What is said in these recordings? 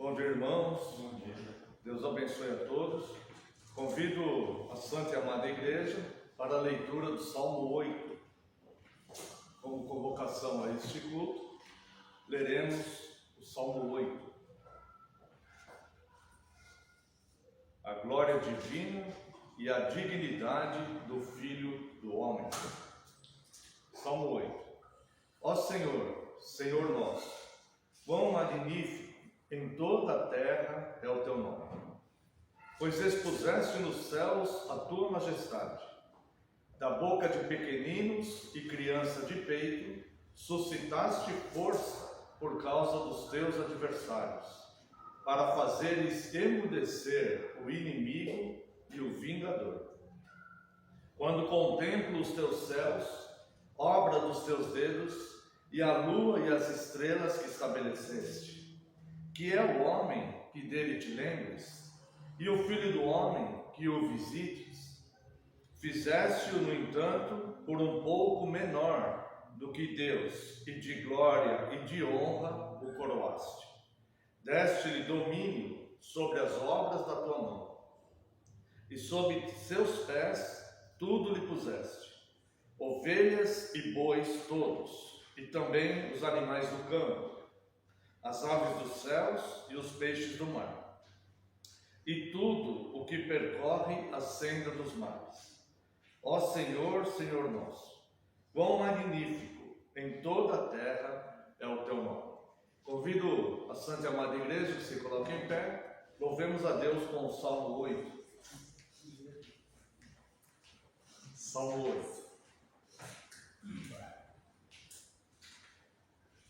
Bom dia, irmãos. Bom dia. Deus abençoe a todos. Convido a Santa e Amada Igreja para a leitura do Salmo 8. Como convocação a este culto, leremos o Salmo 8. A glória divina e a dignidade do Filho do Homem. Salmo 8. Ó Senhor, Senhor nosso, quão magnífico em toda a terra é o teu nome, pois expuseste nos céus a tua majestade. Da boca de pequeninos e criança de peito, suscitaste força por causa dos teus adversários, para fazeres emudecer o inimigo e o vingador. Quando contemplo os teus céus, obra dos teus dedos, e a lua e as estrelas que estabeleceste, que é o homem que dele te lembres, e o filho do homem que o visites. Fizeste-o, no entanto, por um pouco menor do que Deus, e de glória e de honra o coroaste. Deste-lhe domínio sobre as obras da tua mão, e sob seus pés tudo lhe puseste, ovelhas e bois todos, e também os animais do campo, as aves dos céus e os peixes do mar, e tudo o que percorre a senda dos mares. Ó Senhor, Senhor nosso, quão magnífico em toda a terra é o teu nome. Convido a Santa e Amada Igreja que se coloque em pé. Louvemos a Deus com o Salmo 8. Salmo 8.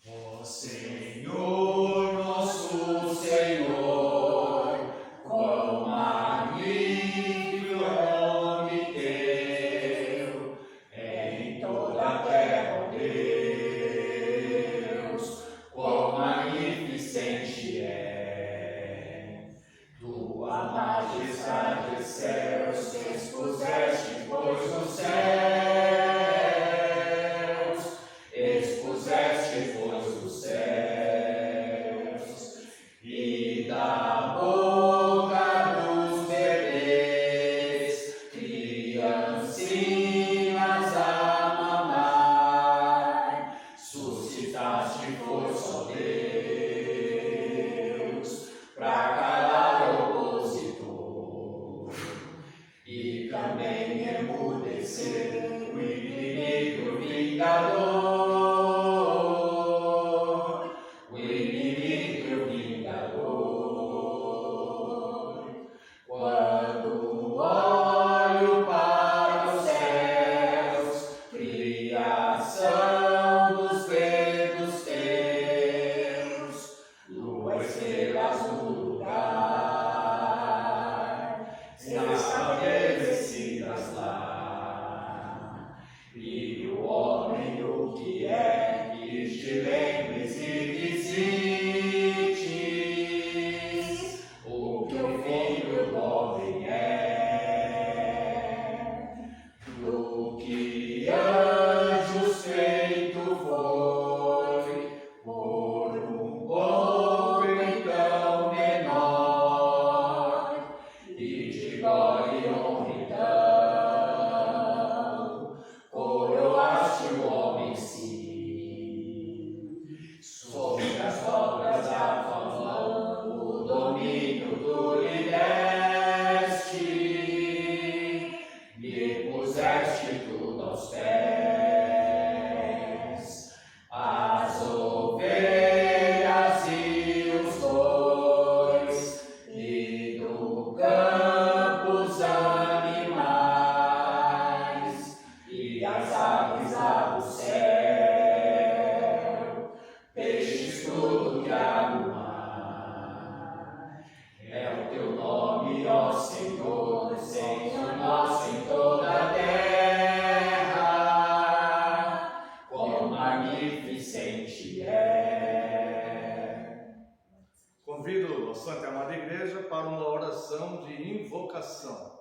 Ó Senhor, nosso Senhor, quão magnífico é o nome teu, em toda a terra, ó Deus, quão magnificente é. Tua majestade, céus, que expuseste, pois os céus, Convido a Santa e Amada Igreja para uma oração de invocação.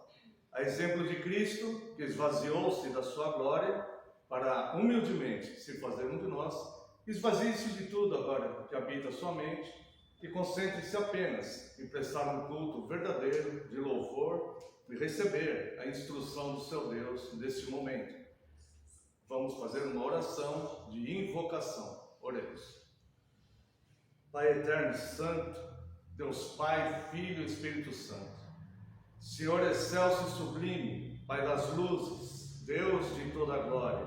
A exemplo de Cristo, que esvaziou-se da sua glória para humildemente se fazer um de nós, esvazie-se de tudo agora que habita a sua mente, que concentre-se apenas em prestar um culto verdadeiro de louvor e receber a instrução do seu Deus neste momento. Vamos fazer uma oração de invocação. Oremos. Pai eterno e santo, Deus Pai, Filho e Espírito Santo, Senhor excelso e sublime, Pai das luzes, Deus de toda a glória,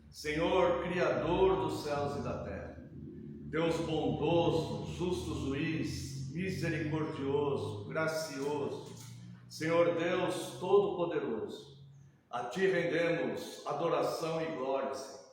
Senhor Criador dos céus e da terra, Deus bondoso, justo juiz, misericordioso, gracioso, Senhor Deus todo-poderoso, a Ti rendemos adoração e glória, Senhor.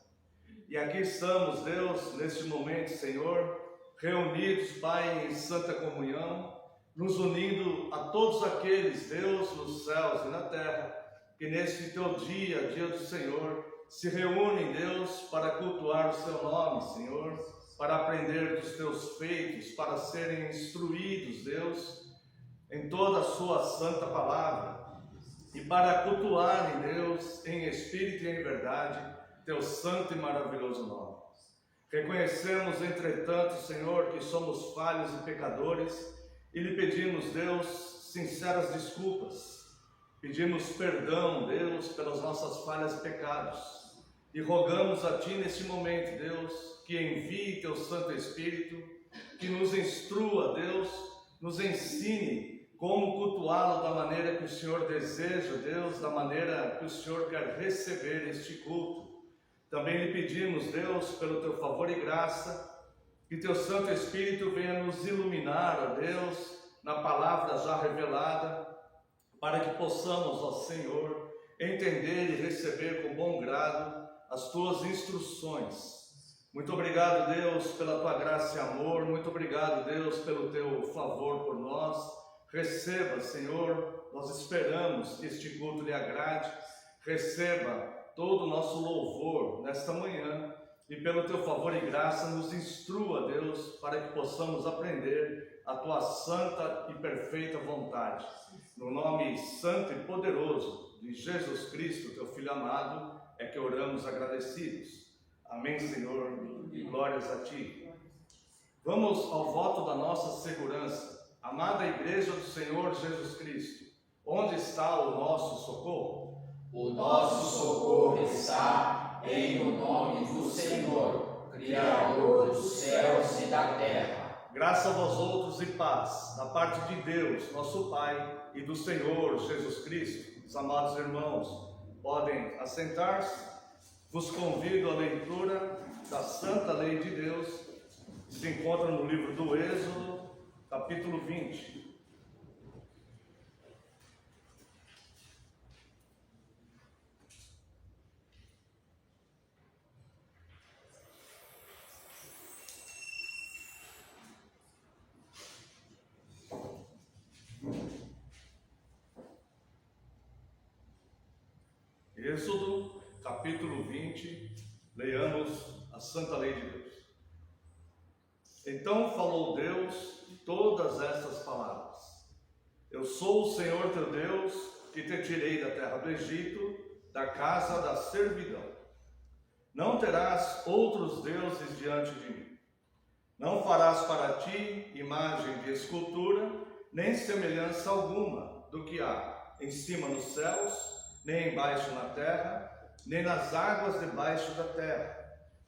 E aqui estamos, Deus, neste momento, Senhor, reunidos, Pai, em santa comunhão, nos unindo a todos aqueles, Deus, nos céus e na terra, que neste teu dia, dia do Senhor, se reúnem, Deus, para cultuar o seu nome, Senhor, para aprender dos teus feitos, para serem instruídos, Deus, em toda a sua santa palavra, e para cultuarem, Deus, em espírito e em verdade, teu santo e maravilhoso nome. Reconhecemos, entretanto, Senhor, que somos falhos e pecadores, e lhe pedimos, Deus, sinceras desculpas. Pedimos perdão, Deus, pelas nossas falhas e pecados. E rogamos a Ti neste momento, Deus, que envie Teu Santo Espírito, que nos instrua, Deus, nos ensine como cultuá-lo da maneira que o Senhor deseja, Deus, da maneira que o Senhor quer receber este culto. Também lhe pedimos, Deus, pelo Teu favor e graça, que Teu Santo Espírito venha nos iluminar, ó Deus, na palavra já revelada, para que possamos, ó Senhor, entender e receber com bom grado as Tuas instruções. Muito obrigado, Deus, pela Tua graça e amor. Muito obrigado, Deus, pelo Teu favor por nós. Receba, Senhor, nós esperamos que este culto lhe agrade. Receba todo o nosso louvor nesta manhã e pelo Teu favor e graça nos instrua, Deus, para que possamos aprender a Tua santa e perfeita vontade. No nome santo e poderoso de Jesus Cristo, Teu Filho amado, é que oramos agradecidos. Amém, Senhor, e glórias a Ti. Vamos ao voto da nossa segurança. Amada Igreja do Senhor Jesus Cristo, onde está o nosso socorro? O nosso socorro está em o nome do Senhor, Criador dos céus e da terra. Graça a vós outros e paz, da parte de Deus, nosso Pai, e do Senhor Jesus Cristo. Os amados irmãos, podem assentar-se. Vos convido à leitura da Santa Lei de Deus, que se encontra no livro do Êxodo, capítulo 20. Êxodo, capítulo 20, leiamos a Santa Lei de Deus. Então falou Deus todas estas palavras: Eu sou o Senhor teu Deus, que te tirei da terra do Egito, da casa da servidão. Não terás outros deuses diante de mim. Não farás para ti imagem de escultura, nem semelhança alguma do que há em cima nos céus, nem embaixo na terra, nem nas águas debaixo da terra.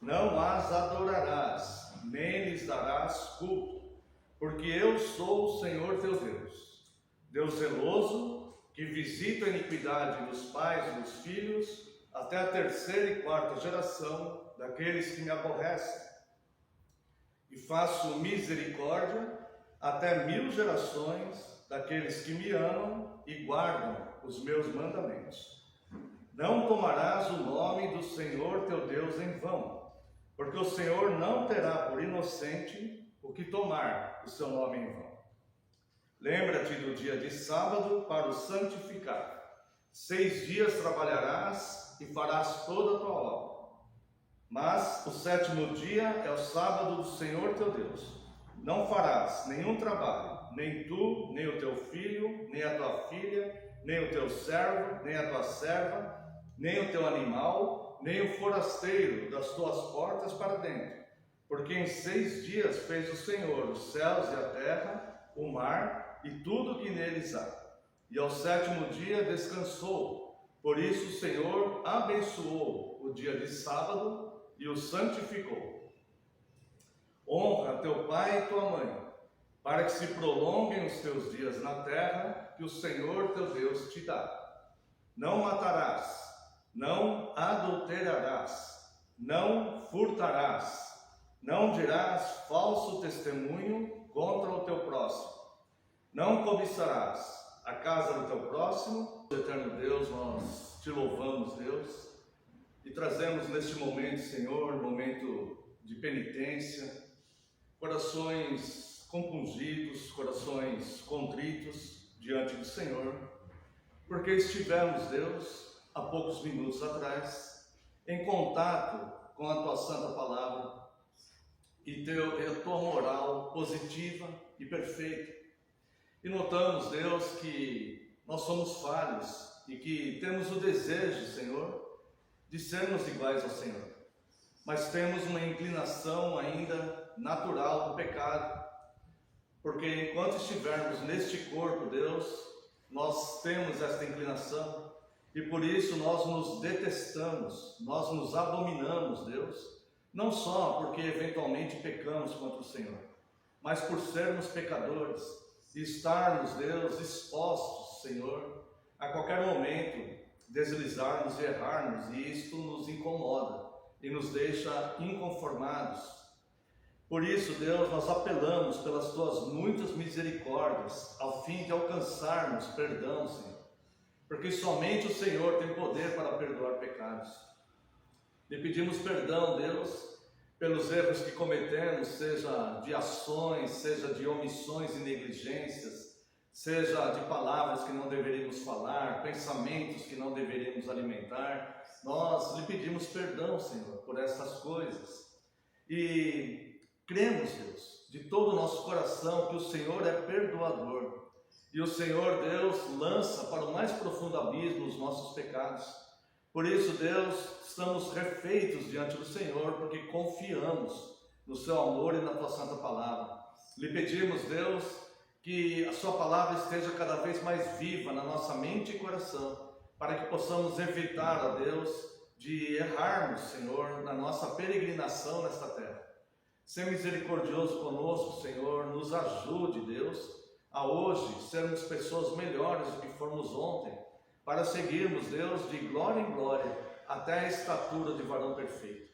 Não as adorarás, nem lhes darás culto, porque eu sou o Senhor teu Deus, Deus zeloso, que visita a iniquidade dos pais e dos filhos, até a terceira e quarta geração daqueles que me aborrecem. E faço misericórdia até 1000 gerações daqueles que me amam e guardam os meus mandamentos. Não tomarás o nome do Senhor teu Deus em vão, porque o Senhor não terá por inocente o que tomar o seu nome em vão. Lembra-te do dia de sábado para o santificar. 6 dias trabalharás e farás toda a tua obra. Mas o 7º dia é o sábado do Senhor teu Deus. Não farás nenhum trabalho, nem tu, nem o teu filho, nem a tua filha, nem o teu servo, nem a tua serva, nem o teu animal, nem o forasteiro das tuas portas para dentro, Porque em 6 dias fez o Senhor os céus e a terra, o mar e tudo que neles há. E ao 7º dia descansou. Por isso o Senhor abençoou o dia de sábado e o santificou. Honra teu pai e tua mãe, para que se prolonguem os teus dias na terra que o Senhor teu Deus te dá. Não matarás, não adulterarás, não furtarás, não dirás falso testemunho contra o teu próximo, não cobiçarás a casa do teu próximo. Eterno Deus, nós te louvamos, Deus, e trazemos neste momento, Senhor, momento de penitência, corações compungidos, corações contritos diante do Senhor, porque estivemos, Deus, há poucos minutos atrás, em contato com a tua santa palavra e a tua moral positiva e perfeita. E notamos, Deus, que nós somos falhos e que temos o desejo, Senhor, de sermos iguais ao Senhor, mas temos uma inclinação ainda natural do pecado, porque enquanto estivermos neste corpo, Deus, nós temos esta inclinação e por isso nós nos detestamos, nós nos abominamos, Deus, não só porque eventualmente pecamos contra o Senhor, mas por sermos pecadores e estarmos, Deus, expostos, Senhor, a qualquer momento deslizarmos e errarmos, e isto nos incomoda e nos deixa inconformados. Por isso, Deus, nós apelamos pelas tuas muitas misericórdias, ao fim de alcançarmos perdão, Senhor, porque somente o Senhor tem poder para perdoar pecados. Lhe pedimos perdão, Deus, pelos erros que cometemos, seja de ações, seja de omissões e negligências, seja de palavras que não deveríamos falar, pensamentos que não deveríamos alimentar. Nós lhe pedimos perdão, Senhor, por essas coisas. E cremos, Deus, de todo o nosso coração que o Senhor é perdoador. E o Senhor, Deus, lança para o mais profundo abismo os nossos pecados. Por isso, Deus, estamos refeitos diante do Senhor, porque confiamos no seu amor e na tua santa palavra. Lhe pedimos, Deus, que a sua palavra esteja cada vez mais viva na nossa mente e coração, para que possamos evitar, ó Deus, de errarmos, Senhor, na nossa peregrinação nesta terra. Ser misericordioso conosco, Senhor, nos ajude, Deus, a hoje sermos pessoas melhores do que fomos ontem, para seguirmos, Deus, de glória em glória, até a estatura de varão perfeito.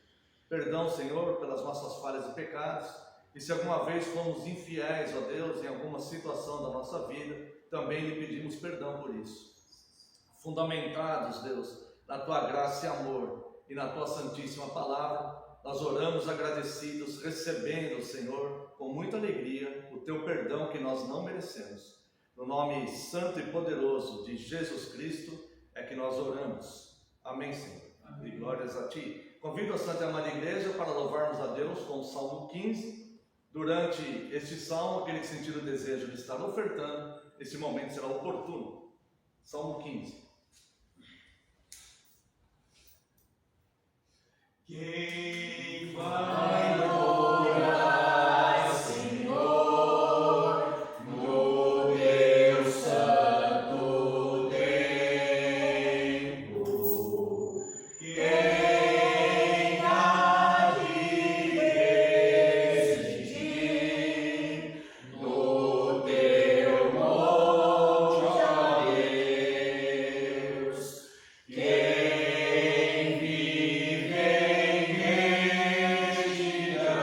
Perdão, Senhor, pelas nossas falhas e pecados, e se alguma vez fomos infiéis, ó Deus, em alguma situação da nossa vida, também lhe pedimos perdão por isso. Fundamentados, Deus, na tua graça e amor e na tua santíssima palavra, nós oramos agradecidos, recebendo, Senhor, com muita alegria, o teu perdão que nós não merecemos. No nome santo e poderoso de Jesus Cristo é que nós oramos. Amém, Senhor. Amém. E glórias a ti. Convido a Santa e Amada Igreja para louvarmos a Deus com o Salmo 15. Durante este salmo, aquele que sentir o desejo de estar ofertando, esse momento será oportuno. Salmo 15. Quem vai orar, Senhor, no teu santo templo? Quem há de residir no teu monte, ó Deus? Quem vive em retidão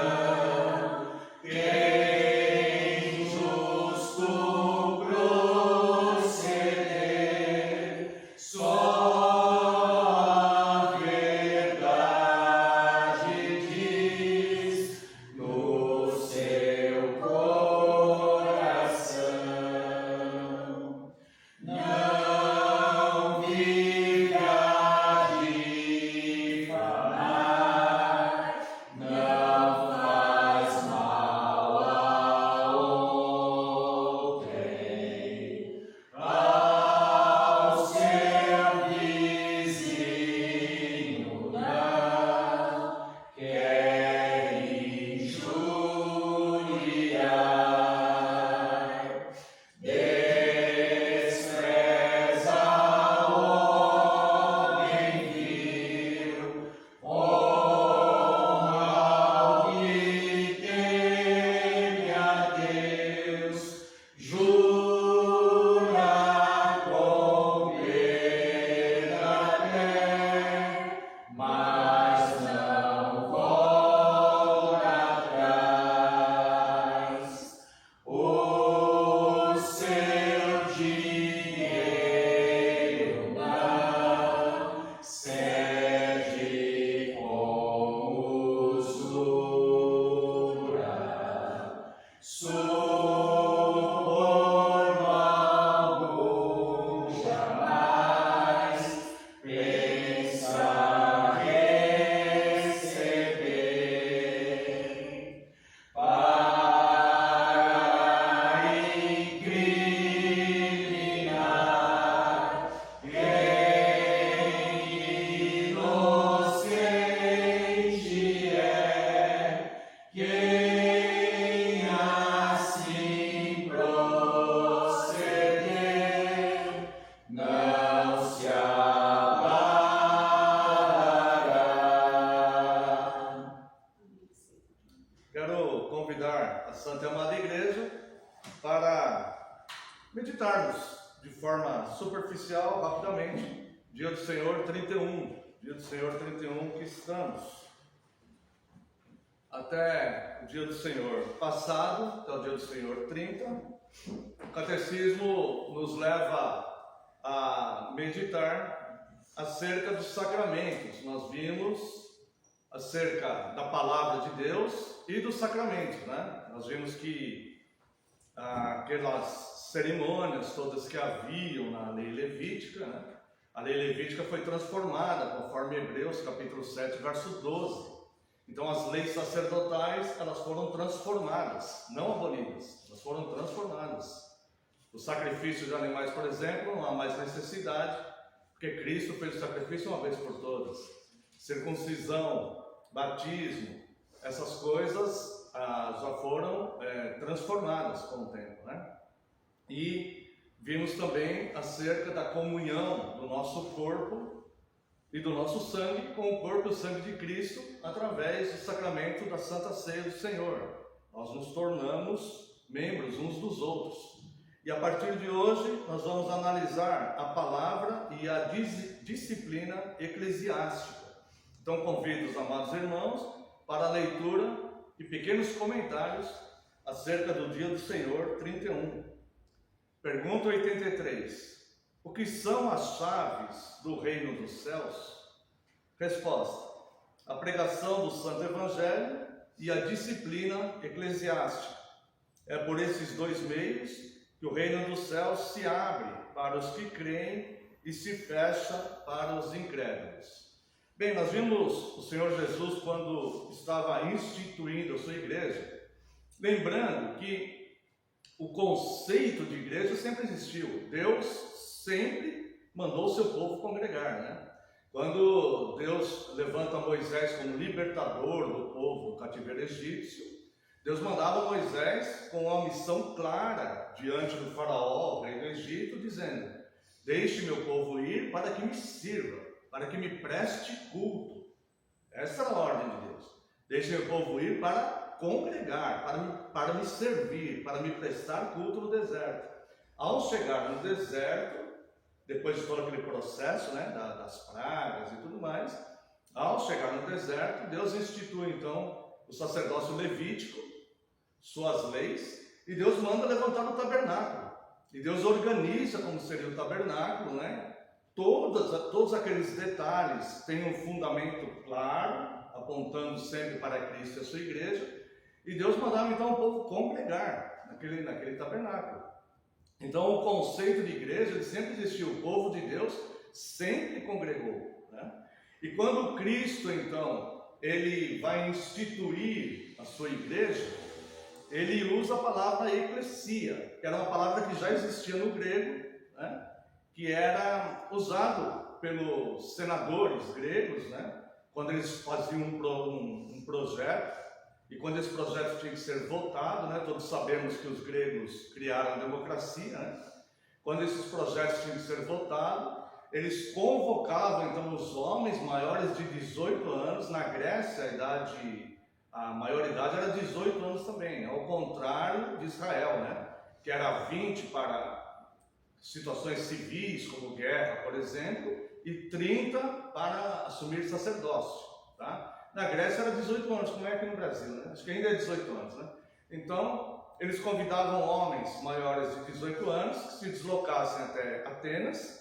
Socorro algum jamais pensa receber para incriminar quem inocente é, quem assim proceder não se abalará. Quero convidar a Santa e Amada Igreja para meditarmos de forma superficial, rapidamente, Dia do Senhor 31, Dia do Senhor 31 que estamos. Até o Dia do Senhor passado, até o Dia do Senhor 30, o Catecismo nos leva a meditar acerca dos sacramentos. Nós vimos acerca da palavra de Deus e dos sacramentos, né? Nós vimos que aquelas cerimônias todas que haviam na lei levítica, né? A lei levítica foi transformada, conforme Hebreus capítulo 7, verso 12. Então as leis sacerdotais, elas foram transformadas, não abolidas, elas foram transformadas. O sacrifício de animais, por exemplo, não há mais necessidade, porque Cristo fez o sacrifício uma vez por todas. Circuncisão, batismo, essas coisas já foram transformadas com o tempo, né? E vimos também acerca da comunhão do nosso corpo e do nosso sangue com o corpo e o sangue de Cristo através do sacramento da Santa Ceia do Senhor. Nós nos tornamos membros uns dos outros. E a partir de hoje nós vamos analisar a palavra e a disciplina eclesiástica. Então convido os amados irmãos para a leitura e pequenos comentários acerca do Dia do Senhor 31. Pergunta 83. O que são as chaves do reino dos céus? Resposta: a pregação do Santo Evangelho e a disciplina eclesiástica. É por esses dois meios que o reino dos céus se abre para os que creem e se fecha para os incrédulos. Bem, nós vimos o Senhor Jesus quando estava instituindo a sua igreja, lembrando que o conceito de igreja sempre existiu. Deus sempre mandou o seu povo congregar, né? Quando Deus levanta Moisés como libertador do povo do cativeiro egípcio, Deus mandava Moisés com uma missão clara diante do faraó, rei do Egito, dizendo: deixe meu povo ir para que me sirva, para que me preste culto. Essa era a ordem de Deus. Deixe meu povo ir para congregar, para me servir, para me prestar culto no deserto. Ao chegar no deserto, depois de todo aquele processo, né, das pragas e tudo mais, ao chegar no deserto, Deus institui então o sacerdócio levítico, suas leis, e Deus manda levantar o tabernáculo. E Deus organiza como seria o tabernáculo, né? Todos aqueles detalhes têm um fundamento claro, apontando sempre para Cristo e a sua igreja. E Deus mandava então o povo congregar naquele tabernáculo. Então o conceito de igreja ele sempre existiu, o povo de Deus sempre congregou, né? E quando Cristo então ele vai instituir a sua igreja, ele usa a palavra eclesia, que era uma palavra que já existia no grego, né? Que era usado pelos senadores gregos, né? Quando eles faziam um projeto. E quando esse projeto tinha que ser votado, né, todos sabemos que os gregos criaram a democracia, né? Quando esses projetos tinham que ser votados, eles convocavam então os homens maiores de 18 anos. Na Grécia a maioridade era 18 anos também, ao contrário de Israel, né, que era 20 para situações civis, como guerra, por exemplo, e 30 para assumir sacerdócio, tá? Na Grécia era 18 anos, como é aqui no Brasil, né? Acho que ainda é 18 anos, né? Então, eles convidavam homens maiores de 18 anos que se deslocassem até Atenas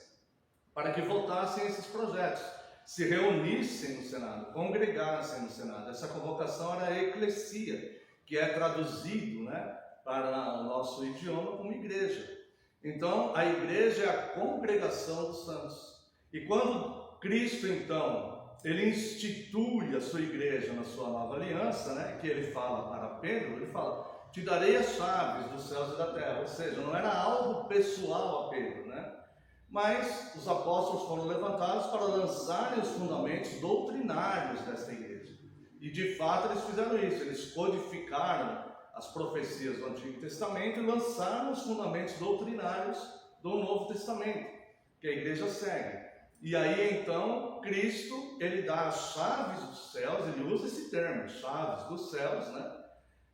para que votassem esses projetos, se reunissem no Senado, congregassem no Senado. Essa convocação era a eclesia, que é traduzido, né, para o nosso idioma como igreja. Então, a igreja é a congregação dos santos. E quando Cristo, então, ele institui a sua igreja na sua nova aliança, né, que ele fala para Pedro, ele fala: te darei as chaves dos céus e da terra. Ou seja, não era algo pessoal a Pedro, né? Mas os apóstolos foram levantados para lançarem os fundamentos doutrinários desta igreja. E de fato eles fizeram isso, eles codificaram as profecias do Antigo Testamento e lançaram os fundamentos doutrinários do Novo Testamento, que a igreja segue. E aí então Cristo, ele dá as chaves dos céus, ele usa esse termo, chaves dos céus, né?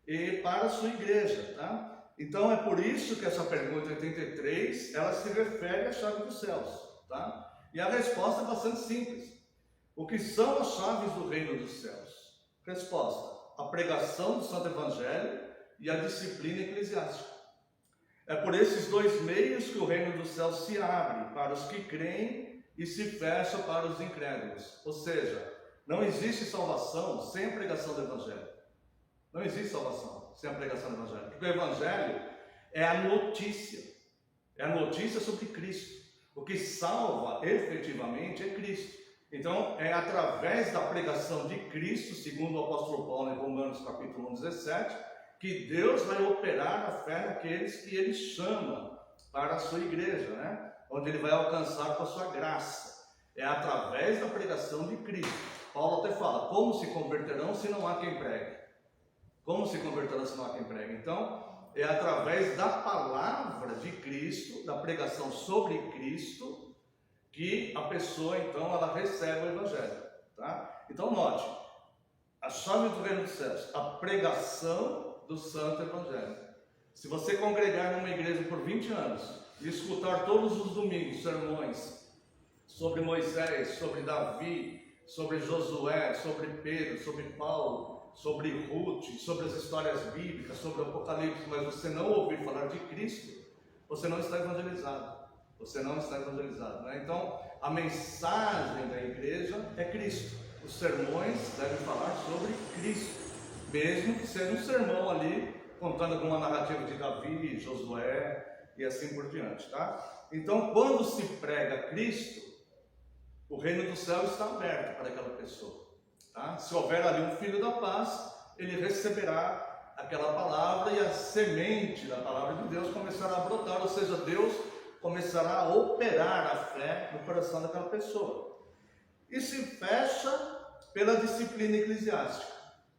E para a sua igreja, tá? Então é por isso que essa pergunta 83, ela se refere à chave dos céus, tá? E a resposta é bastante simples. O que são as chaves do reino dos céus? Resposta: a pregação do Santo Evangelho e a disciplina eclesiástica. É por esses dois meios que o reino dos céus se abre para os que creem e se fecha para os incrédulos. Ou seja, não existe salvação sem a pregação do Evangelho. Não existe salvação sem a pregação do Evangelho. Porque o Evangelho é a notícia sobre Cristo. O que salva efetivamente é Cristo. Então, é através da pregação de Cristo, segundo o apóstolo Paulo em Romanos capítulo 1, 17, que Deus vai operar a fé naqueles que Ele chama para a sua igreja, né? Onde Ele vai alcançar com a sua graça. É através da pregação de Cristo. Paulo até fala: como se converterão se não há quem pregue? Como se converterão se não há quem pregue? Então, é através da palavra de Cristo, da pregação sobre Cristo, que a pessoa, então, ela recebe o Evangelho, tá? Então, note, a chave do reino dos céus, a pregação do Santo Evangelho. Se você congregar numa igreja por 20 anos e escutar todos os domingos sermões sobre Moisés, sobre Davi, sobre Josué, sobre Pedro, sobre Paulo, sobre Ruth, sobre as histórias bíblicas, sobre o Apocalipse, mas você não ouvir falar de Cristo, você não está evangelizado. Você não está evangelizado, né? Então, a mensagem da igreja é Cristo. Os sermões devem falar sobre Cristo, mesmo que seja um sermão ali, contando alguma narrativa de Davi, Josué e assim por diante, tá? Então, quando se prega Cristo, o reino do céu está aberto para aquela pessoa. Tá? Se houver ali um filho da paz, ele receberá aquela palavra e a semente da palavra de Deus começará a brotar, ou seja, Deus começará a operar a fé no coração daquela pessoa. E se fecha pela disciplina eclesiástica.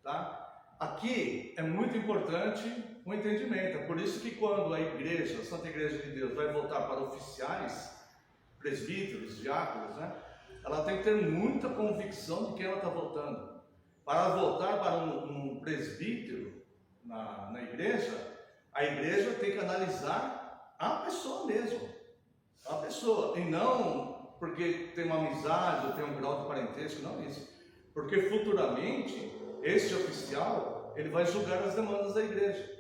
Tá? Aqui é muito importante o entendimento, é por isso que quando a igreja, a Santa Igreja de Deus, vai voltar para oficiais, presbíteros, diáconos, né? Ela tem que ter muita convicção de quem ela está voltando. Para voltar para um presbítero na igreja, a igreja tem que analisar a pessoa mesmo. A pessoa. E não porque tem uma amizade ou tem um grau de parentesco, não isso. Porque futuramente, este oficial, ele vai julgar as demandas da igreja.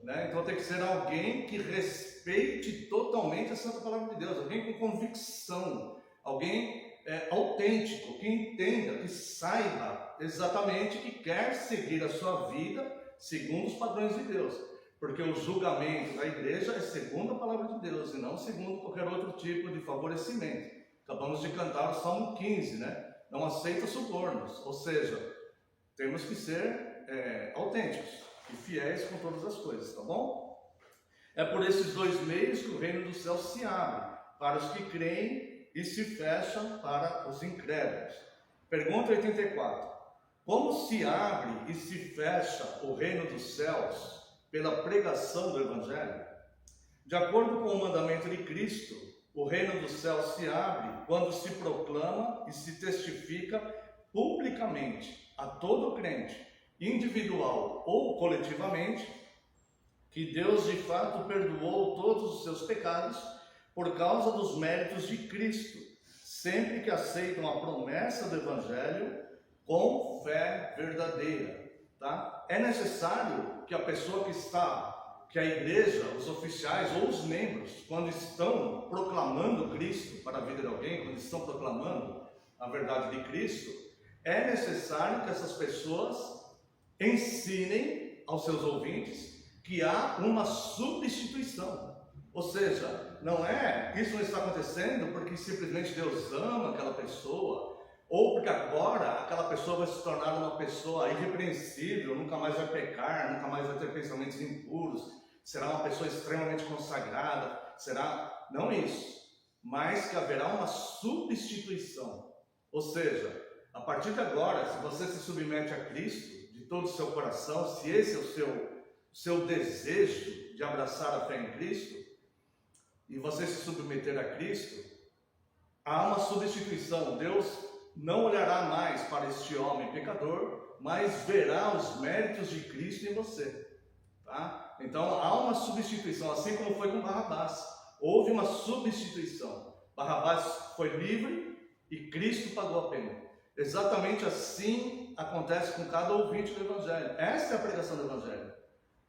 Né? Então tem que ser alguém que respeite totalmente a Santa Palavra de Deus. Alguém com convicção. Alguém autêntico, que entenda, que saiba exatamente que quer seguir a sua vida segundo os padrões de Deus, porque o julgamento da igreja é segundo a palavra de Deus e não segundo qualquer outro tipo de favorecimento. Acabamos de cantar o Salmo 15, né? Não aceita subornos, ou seja, temos que ser autênticos e fiéis com todas as coisas, tá bom? É por esses dois meios que o reino dos céus se abre para os que creem e se fecha para os incrédulos. Pergunta 84. Como se abre e se fecha o reino dos céus pela pregação do Evangelho? De acordo com o mandamento de Cristo, o reino dos céus se abre quando se proclama e se testifica publicamente a todo crente, individual ou coletivamente, que Deus de fato perdoou todos os seus pecados por causa dos méritos de Cristo, sempre que aceitam a promessa do Evangelho com fé verdadeira. Tá? É necessário que a pessoa que a igreja, os oficiais ou os membros, quando estão proclamando Cristo para a vida de alguém, quando estão proclamando a verdade de Cristo, é necessário que essas pessoas ensinem aos seus ouvintes que há uma substituição. Ou seja, isso não está acontecendo porque simplesmente Deus ama aquela pessoa, ou porque agora aquela pessoa vai se tornar uma pessoa irrepreensível, nunca mais vai pecar, nunca mais vai ter pensamentos impuros, será uma pessoa extremamente consagrada, não isso, mas que haverá uma substituição. Ou seja, a partir de agora, se você se submete a Cristo de todo o seu coração, se esse é o seu desejo de abraçar a fé em Cristo, e você se submeter a Cristo, há uma substituição. Deus não olhará mais para este homem pecador, mas verá os méritos de Cristo em você. Tá? Então há uma substituição, assim como foi com Barrabás. Houve uma substituição. Barrabás foi livre e Cristo pagou a pena. Exatamente assim acontece com cada ouvinte do Evangelho. Essa é a pregação do Evangelho.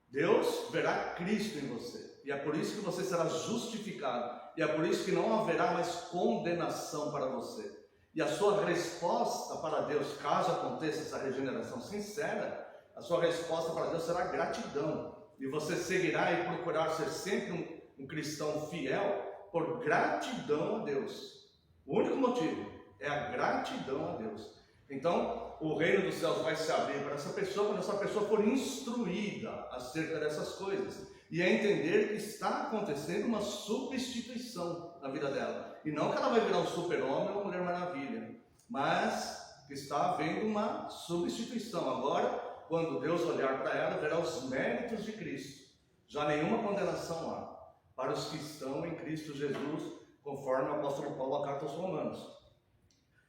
Deus verá Cristo em você. E é por isso que você será justificado. E é por isso que não haverá mais condenação para você. E a sua resposta para Deus, caso aconteça essa regeneração sincera, a sua resposta para Deus será gratidão. E você seguirá e procurar ser sempre um cristão fiel por gratidão a Deus. O único motivo é a gratidão a Deus. Então, o reino dos céus vai se abrir para essa pessoa quando essa pessoa for instruída acerca dessas coisas e a entender que está acontecendo uma substituição na vida dela. E não que ela vai virar um super-homem ou uma mulher maravilha, mas que está havendo uma substituição. Agora, quando Deus olhar para ela, verá os méritos de Cristo. Já nenhuma condenação há para os que estão em Cristo Jesus, conforme o apóstolo Paulo, a carta aos Romanos.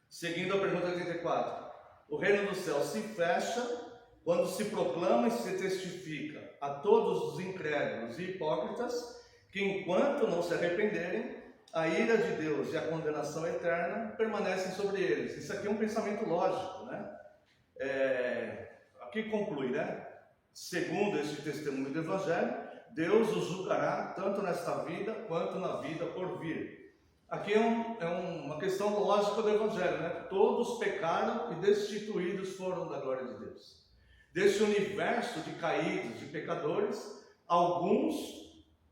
Seguindo a pergunta 84, o reino dos céus se fecha quando se proclama e se testifica a todos os incrédulos e hipócritas que, enquanto não se arrependerem, a ira de Deus e a condenação eterna permanecem sobre eles. Isso aqui é um pensamento lógico, né? Aqui conclui, né? Segundo este testemunho do Evangelho, Deus os julgará tanto nesta vida quanto na vida por vir. Aqui é uma questão lógica do Evangelho, né? Todos pecaram e destituídos foram da glória de Deus. Desse universo de caídos, de pecadores, alguns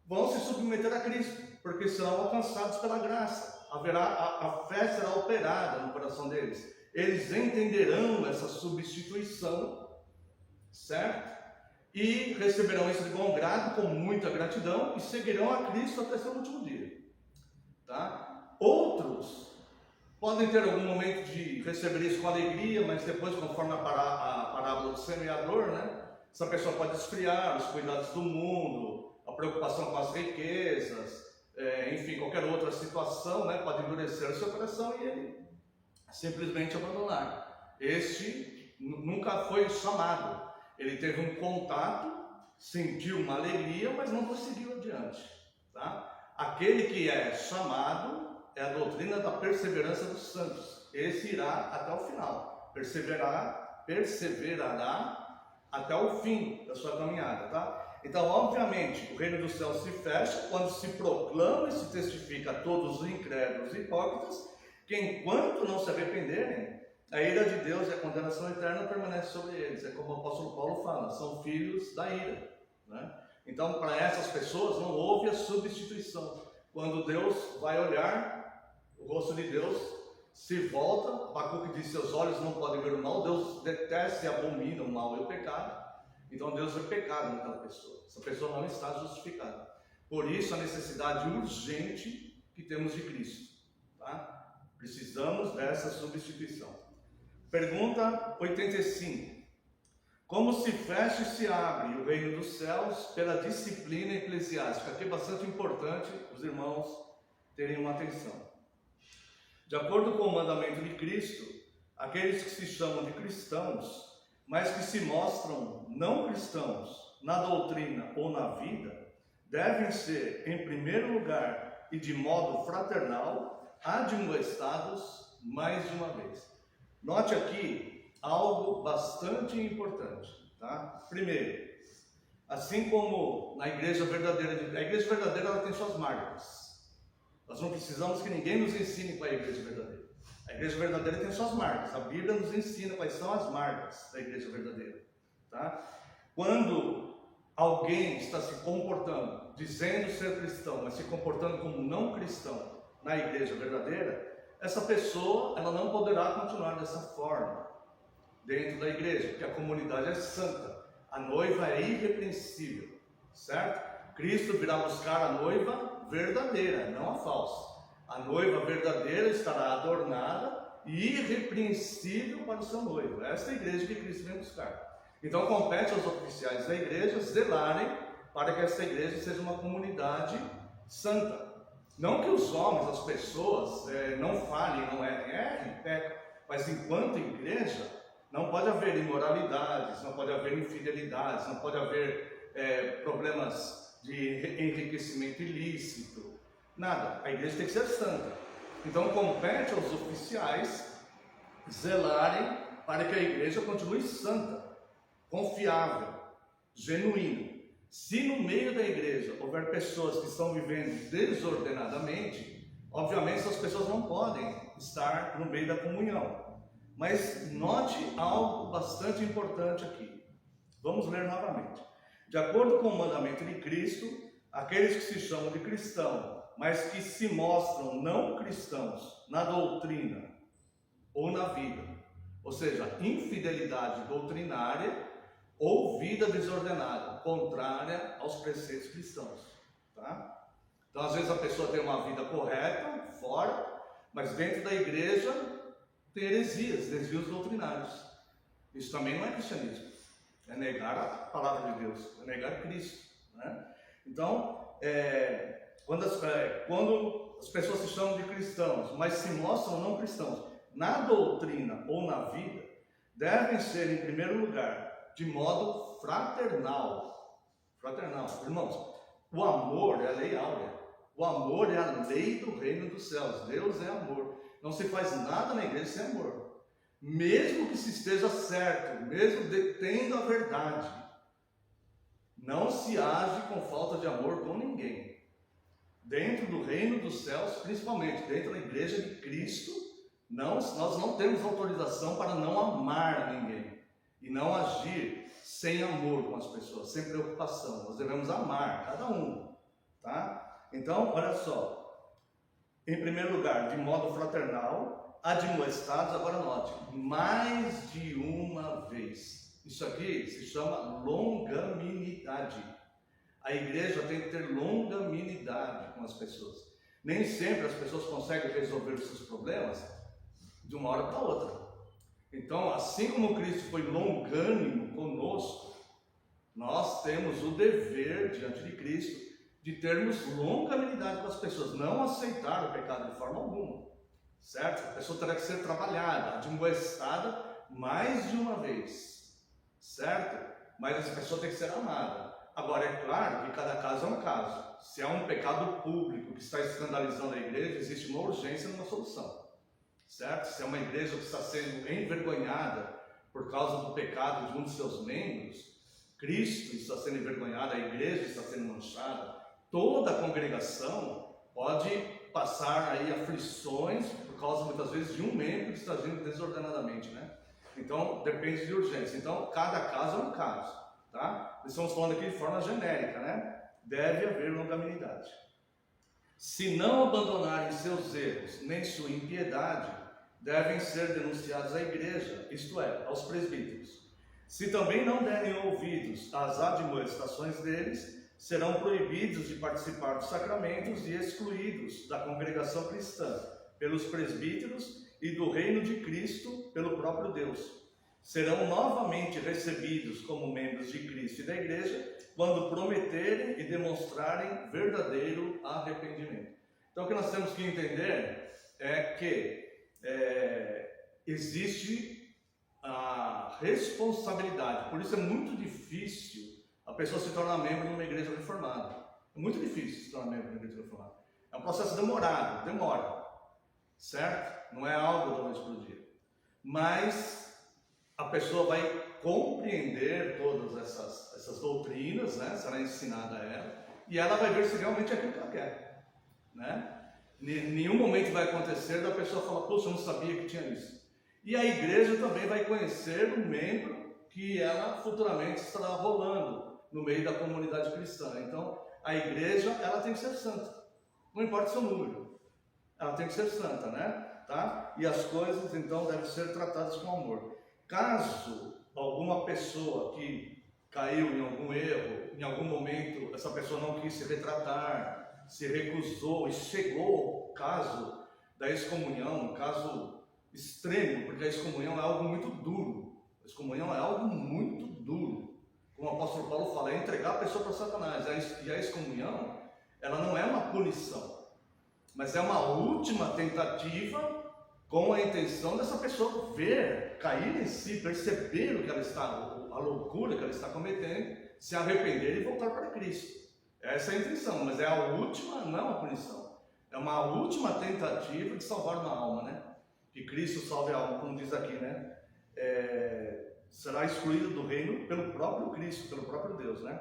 vão se submeter a Cristo, porque serão alcançados pela graça. A fé será operada no coração deles. Eles entenderão essa substituição, certo? E receberão isso de bom grado, com muita gratidão, e seguirão a Cristo até seu último dia. Tá? Outros podem ter algum momento de receber isso com alegria, mas depois, conforme a parábola do semeador, né? Essa pessoa pode esfriar os cuidados do mundo, a preocupação com as riquezas, enfim, qualquer outra situação, né? Pode endurecer o seu coração e ele simplesmente abandonar. Este nunca foi chamado. Ele teve um contato, sentiu uma alegria, mas não prosseguiu adiante. Tá? Aquele que é chamado é a doutrina da perseverança dos santos. Esse irá até o final. Perseverará até o fim da sua caminhada. Tá? Então, obviamente, o reino dos céus se fecha quando se proclama e se testifica a todos os incrédulos e hipócritas que, enquanto não se arrependerem, a ira de Deus e a condenação eterna permanece sobre eles. É como o apóstolo Paulo fala, são filhos da ira. Né? Então, para essas pessoas não houve a substituição. Quando Deus vai olhar, o rosto de Deus se volta. Abacuque diz, seus olhos não podem ver o mal. Deus detesta e abomina o mal e o pecado. Então Deus vê pecado naquela pessoa. Essa pessoa não está justificada. Por isso a necessidade urgente que temos de Cristo. Tá? Precisamos dessa substituição. Pergunta 85. Como se fecha e se abre o reino dos céus pela disciplina eclesiástica? Aqui é bastante importante os irmãos terem uma atenção. De acordo com o mandamento de Cristo, aqueles que se chamam de cristãos, mas que se mostram não cristãos na doutrina ou na vida, devem ser, em primeiro lugar e de modo fraternal, admoestados mais de uma vez. Note aqui algo bastante importante, tá? Primeiro, assim como na igreja verdadeira, a igreja verdadeira ela tem suas marcas. Nós não precisamos que ninguém nos ensine qual é a igreja verdadeira. A igreja verdadeira tem suas marcas. A Bíblia nos ensina quais são as marcas da igreja verdadeira, tá? Quando alguém está se comportando, dizendo ser cristão, mas se comportando como não cristão na igreja verdadeira, essa pessoa ela não poderá continuar dessa forma dentro da igreja, porque a comunidade é santa, a noiva é irrepreensível, certo? Cristo virá buscar a noiva verdadeira, não a falsa. A noiva verdadeira estará adornada e irrepreensível para o seu noivo. Esta é a igreja que Cristo vem buscar. Então compete aos oficiais da igreja zelarem para que esta igreja seja uma comunidade santa. Não que os homens, as pessoas, não falhem, não errem, pecam, mas enquanto igreja, não pode haver imoralidades, não pode haver infidelidades, não pode haver problemas de enriquecimento ilícito, nada. A igreja tem que ser santa. Então compete aos oficiais zelarem para que a igreja continue santa, confiável, genuína. Se no meio da igreja houver pessoas que estão vivendo desordenadamente, obviamente essas pessoas não podem estar no meio da comunhão. Mas note algo bastante importante aqui. Vamos ler novamente. De acordo com o mandamento de Cristo, aqueles que se chamam de cristão, mas que se mostram não cristãos na doutrina ou na vida, ou seja, infidelidade doutrinária ou vida desordenada, contrária aos preceitos cristãos, tá? Então às vezes a pessoa tem uma vida correta, fora, mas dentro da igreja tem heresias, desvios doutrinários. Isso também não é cristianismo, é negar a palavra de Deus, é negar Cristo, né? Então, quando as pessoas se chamam de cristãos, mas se mostram não cristãos, na doutrina ou na vida, devem ser, em primeiro lugar, de modo fraternal. Irmãos, o amor é a lei áurea. O amor é a lei do reino dos céus. Deus é amor. Não se faz nada na igreja sem amor. Mesmo que se esteja certo, mesmo detendo a verdade, não se age com falta de amor com ninguém. Dentro do reino dos céus, principalmente dentro da igreja de Cristo, nós não temos autorização para não amar ninguém e não agir sem amor com as pessoas, sem preocupação. Nós devemos amar cada um, tá? Então, olha só. Em primeiro lugar, de modo fraternal, admoestados, agora note, mais de uma vez. Isso aqui se chama longanimidade. A igreja tem que ter longanimidade com as pessoas. Nem sempre as pessoas conseguem resolver os seus problemas de uma hora para outra. Então, assim como Cristo foi longânimo conosco, nós temos o dever diante de Cristo de termos longanimidade com as pessoas, não aceitar o pecado de forma alguma, certo? A pessoa terá que ser trabalhada, admoestada mais de uma vez, certo? Mas essa pessoa tem que ser amada. Agora, é claro que cada caso é um caso. Se há um pecado público que está escandalizando a igreja, existe uma urgência numa solução, certo? Se é uma igreja que está sendo envergonhada por causa do pecado de um de seus membros, Cristo está sendo envergonhado, a igreja está sendo manchada, toda a congregação pode passar aí aflições por causa muitas vezes de um membro que está agindo desordenadamente, né? Então depende de urgência. Então cada caso é um caso, tá? Estamos falando aqui de forma genérica, né? Deve haver longanimidade. Se não abandonarem seus erros nem sua impiedade, devem ser denunciados à igreja, isto é, aos presbíteros. Se também não derem ouvidos às admoestações deles, serão proibidos de participar dos sacramentos e excluídos da congregação cristã, pelos presbíteros e do reino de Cristo pelo próprio Deus. Serão novamente recebidos como membros de Cristo e da igreja, quando prometerem e demonstrarem verdadeiro arrependimento. Então o que nós temos que entender é que existe a responsabilidade, por isso é muito difícil a pessoa se tornar membro de uma igreja reformada. É muito difícil se tornar membro de uma igreja reformada. É um processo demorado, demora, certo? Não é algo da noite para o dia. Mas a pessoa vai compreender todas essas doutrinas, né? Será ensinada a ela, e ela vai ver se realmente é aquilo que ela quer, né? Nenhum momento vai acontecer da pessoa falar, poxa, eu não sabia que tinha isso. E a igreja também vai conhecer o membro que ela futuramente estará rolando no meio da comunidade cristã. Então, a igreja, ela tem que ser santa. Não importa o seu número. Ela tem que ser santa, né? Tá? E as coisas, então, devem ser tratadas com amor. Caso alguma pessoa que caiu em algum erro, em algum momento, essa pessoa não quis se retratar, se recusou e chegou ao caso da excomunhão, um caso extremo, porque a excomunhão é algo muito duro. A excomunhão é algo muito duro. Como o apóstolo Paulo fala, é entregar a pessoa para Satanás. E a excomunhão, ela não é uma punição, mas é uma última tentativa com a intenção dessa pessoa ver, cair em si, perceber o que ela está, a loucura que ela está cometendo, se arrepender e voltar para Cristo. Essa é a intenção, mas é a última, não é uma punição. É uma última tentativa de salvar uma alma, né? Que Cristo salve a alma, como diz aqui, né? Será excluído do reino pelo próprio Cristo, pelo próprio Deus, né?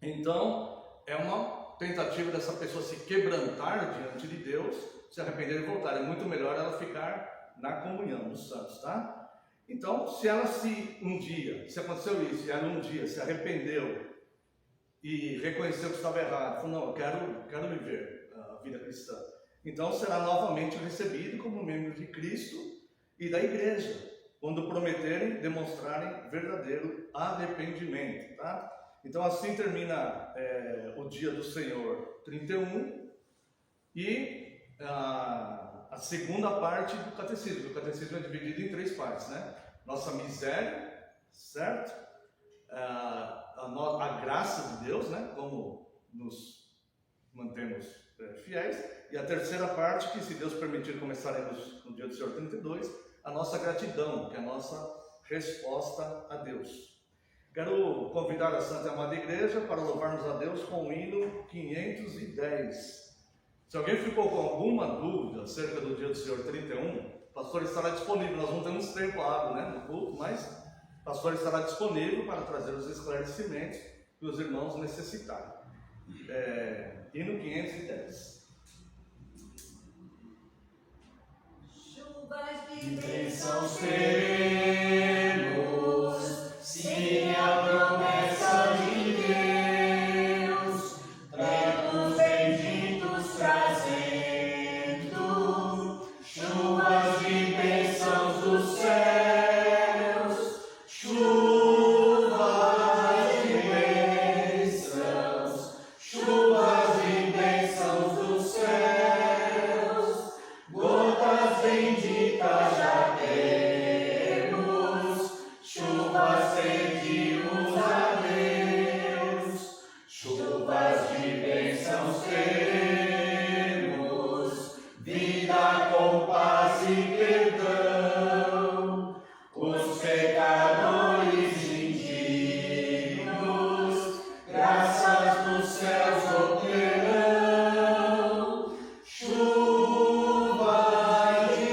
Então, é uma tentativa dessa pessoa se quebrantar diante de Deus, se arrepender e voltar. É muito melhor ela ficar na comunhão dos santos, tá? Então, se ela se aconteceu isso, e ela um dia se arrependeu e reconheceu que estava errado, falou, não, eu quero viver a vida cristã, então será novamente recebido como membro de Cristo e da igreja, quando prometerem, demonstrarem verdadeiro arrependimento, tá? Então assim termina o dia do Senhor 31 e a segunda parte do catecismo. O catecismo é dividido em 3 partes, né? Nossa miséria, certo? A graça de Deus, né? Como nos mantemos fiéis. E a terceira parte, que se Deus permitir começaremos no dia do Senhor 32, a nossa gratidão, que é a nossa resposta a Deus. Quero convidar a Santa e Amada Igreja para louvarmos a Deus com o hino 510. Se alguém ficou com alguma dúvida acerca do dia do Senhor 31, o pastor estará disponível. Nós não temos tempo hábil, né, no culto, mas o pastor estará disponível para trazer os esclarecimentos que os irmãos necessitarem. Hino 510. Chuvas de bênçãos teremos, sim, a promessa de Deus, tratos benditos trazendo, chuvas de bênçãos dos céus, chuvas de bênçãos, chuvas de bênçãos dos céus, gotas benditas já temos, chuvas pedimos a Deus, chuvas de bênçãos teremos, vida com paz e perdão, os pecadores indignos, graças dos céus obterão, chuvas de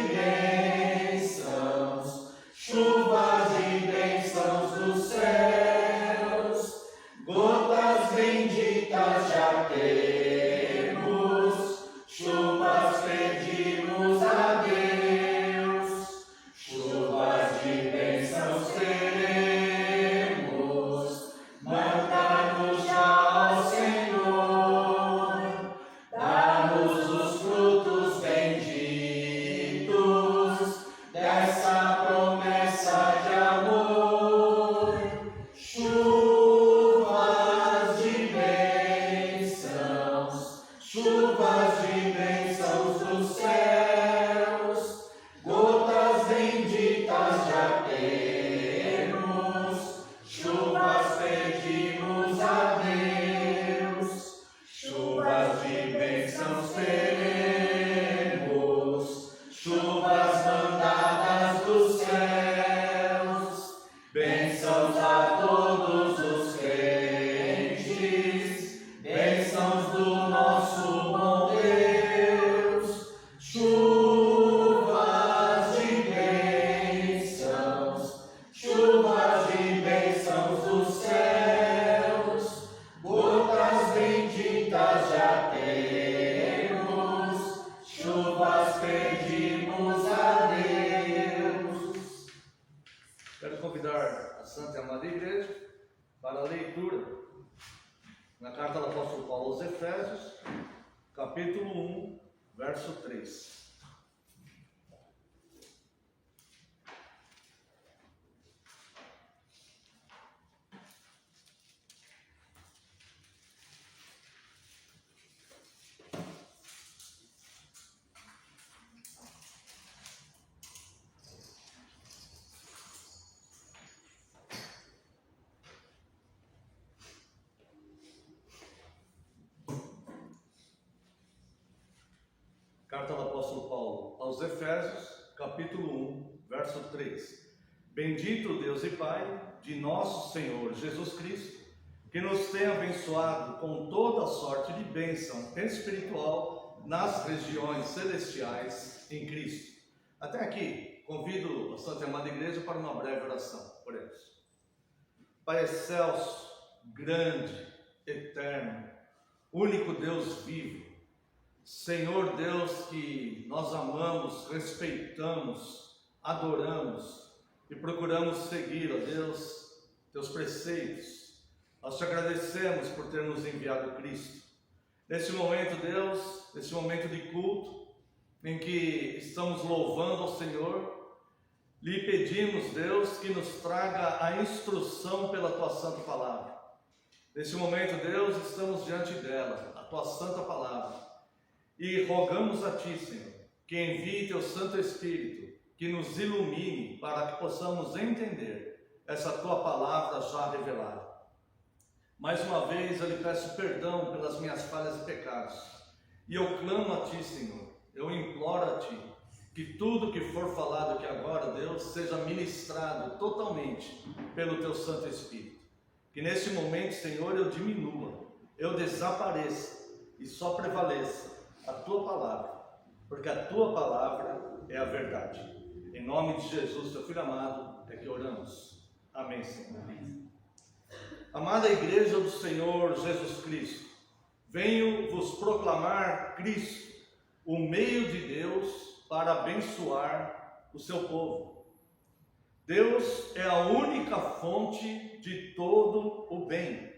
bênçãos, chuvas de bênçãos dos céus, gotas benditas já temos, chuvas pedimos a Deus, chuvas de bênçãos teremos, manda-nos já ao Senhor, dá-nos os frutos benditos dessa promessa de amor, chuvas de bênçãos, do apóstolo Paulo aos Efésios, capítulo 1, verso 3. Carta do apóstolo Paulo aos Efésios, capítulo 1, verso 3. Bendito Deus e Pai de nosso Senhor Jesus Cristo, que nos tem abençoado com toda sorte de bênção espiritual nas regiões celestiais em Cristo. Até aqui, convido a Santa Amada Igreja para uma breve oração. Oremos. Pai excelso, grande, eterno, único Deus vivo, Senhor Deus que nós amamos, respeitamos, adoramos e procuramos seguir, ó Deus, teus preceitos. Nós te agradecemos por ter nos enviado Cristo. Nesse momento, Deus, nesse momento de culto, em que estamos louvando ao Senhor, lhe pedimos, Deus, que nos traga a instrução pela tua santa palavra. Nesse momento, Deus, estamos diante dela, a tua santa palavra. E rogamos a Ti, Senhor, que envie Teu Santo Espírito, que nos ilumine para que possamos entender essa Tua palavra já revelada. Mais uma vez eu lhe peço perdão pelas minhas falhas e pecados. E eu clamo a Ti, Senhor, eu imploro a Ti, que tudo que for falado aqui agora, Deus, seja ministrado totalmente pelo Teu Santo Espírito. Que nesse momento, Senhor, eu diminua, eu desapareça e só prevaleça a Tua palavra, porque a Tua palavra é a verdade. Em nome de Jesus, Teu Filho amado, é que oramos. Amém, Senhor. Amém. Amada Igreja do Senhor Jesus Cristo, venho vos proclamar Cristo, o meio de Deus para abençoar o seu povo. Deus é a única fonte de todo o bem.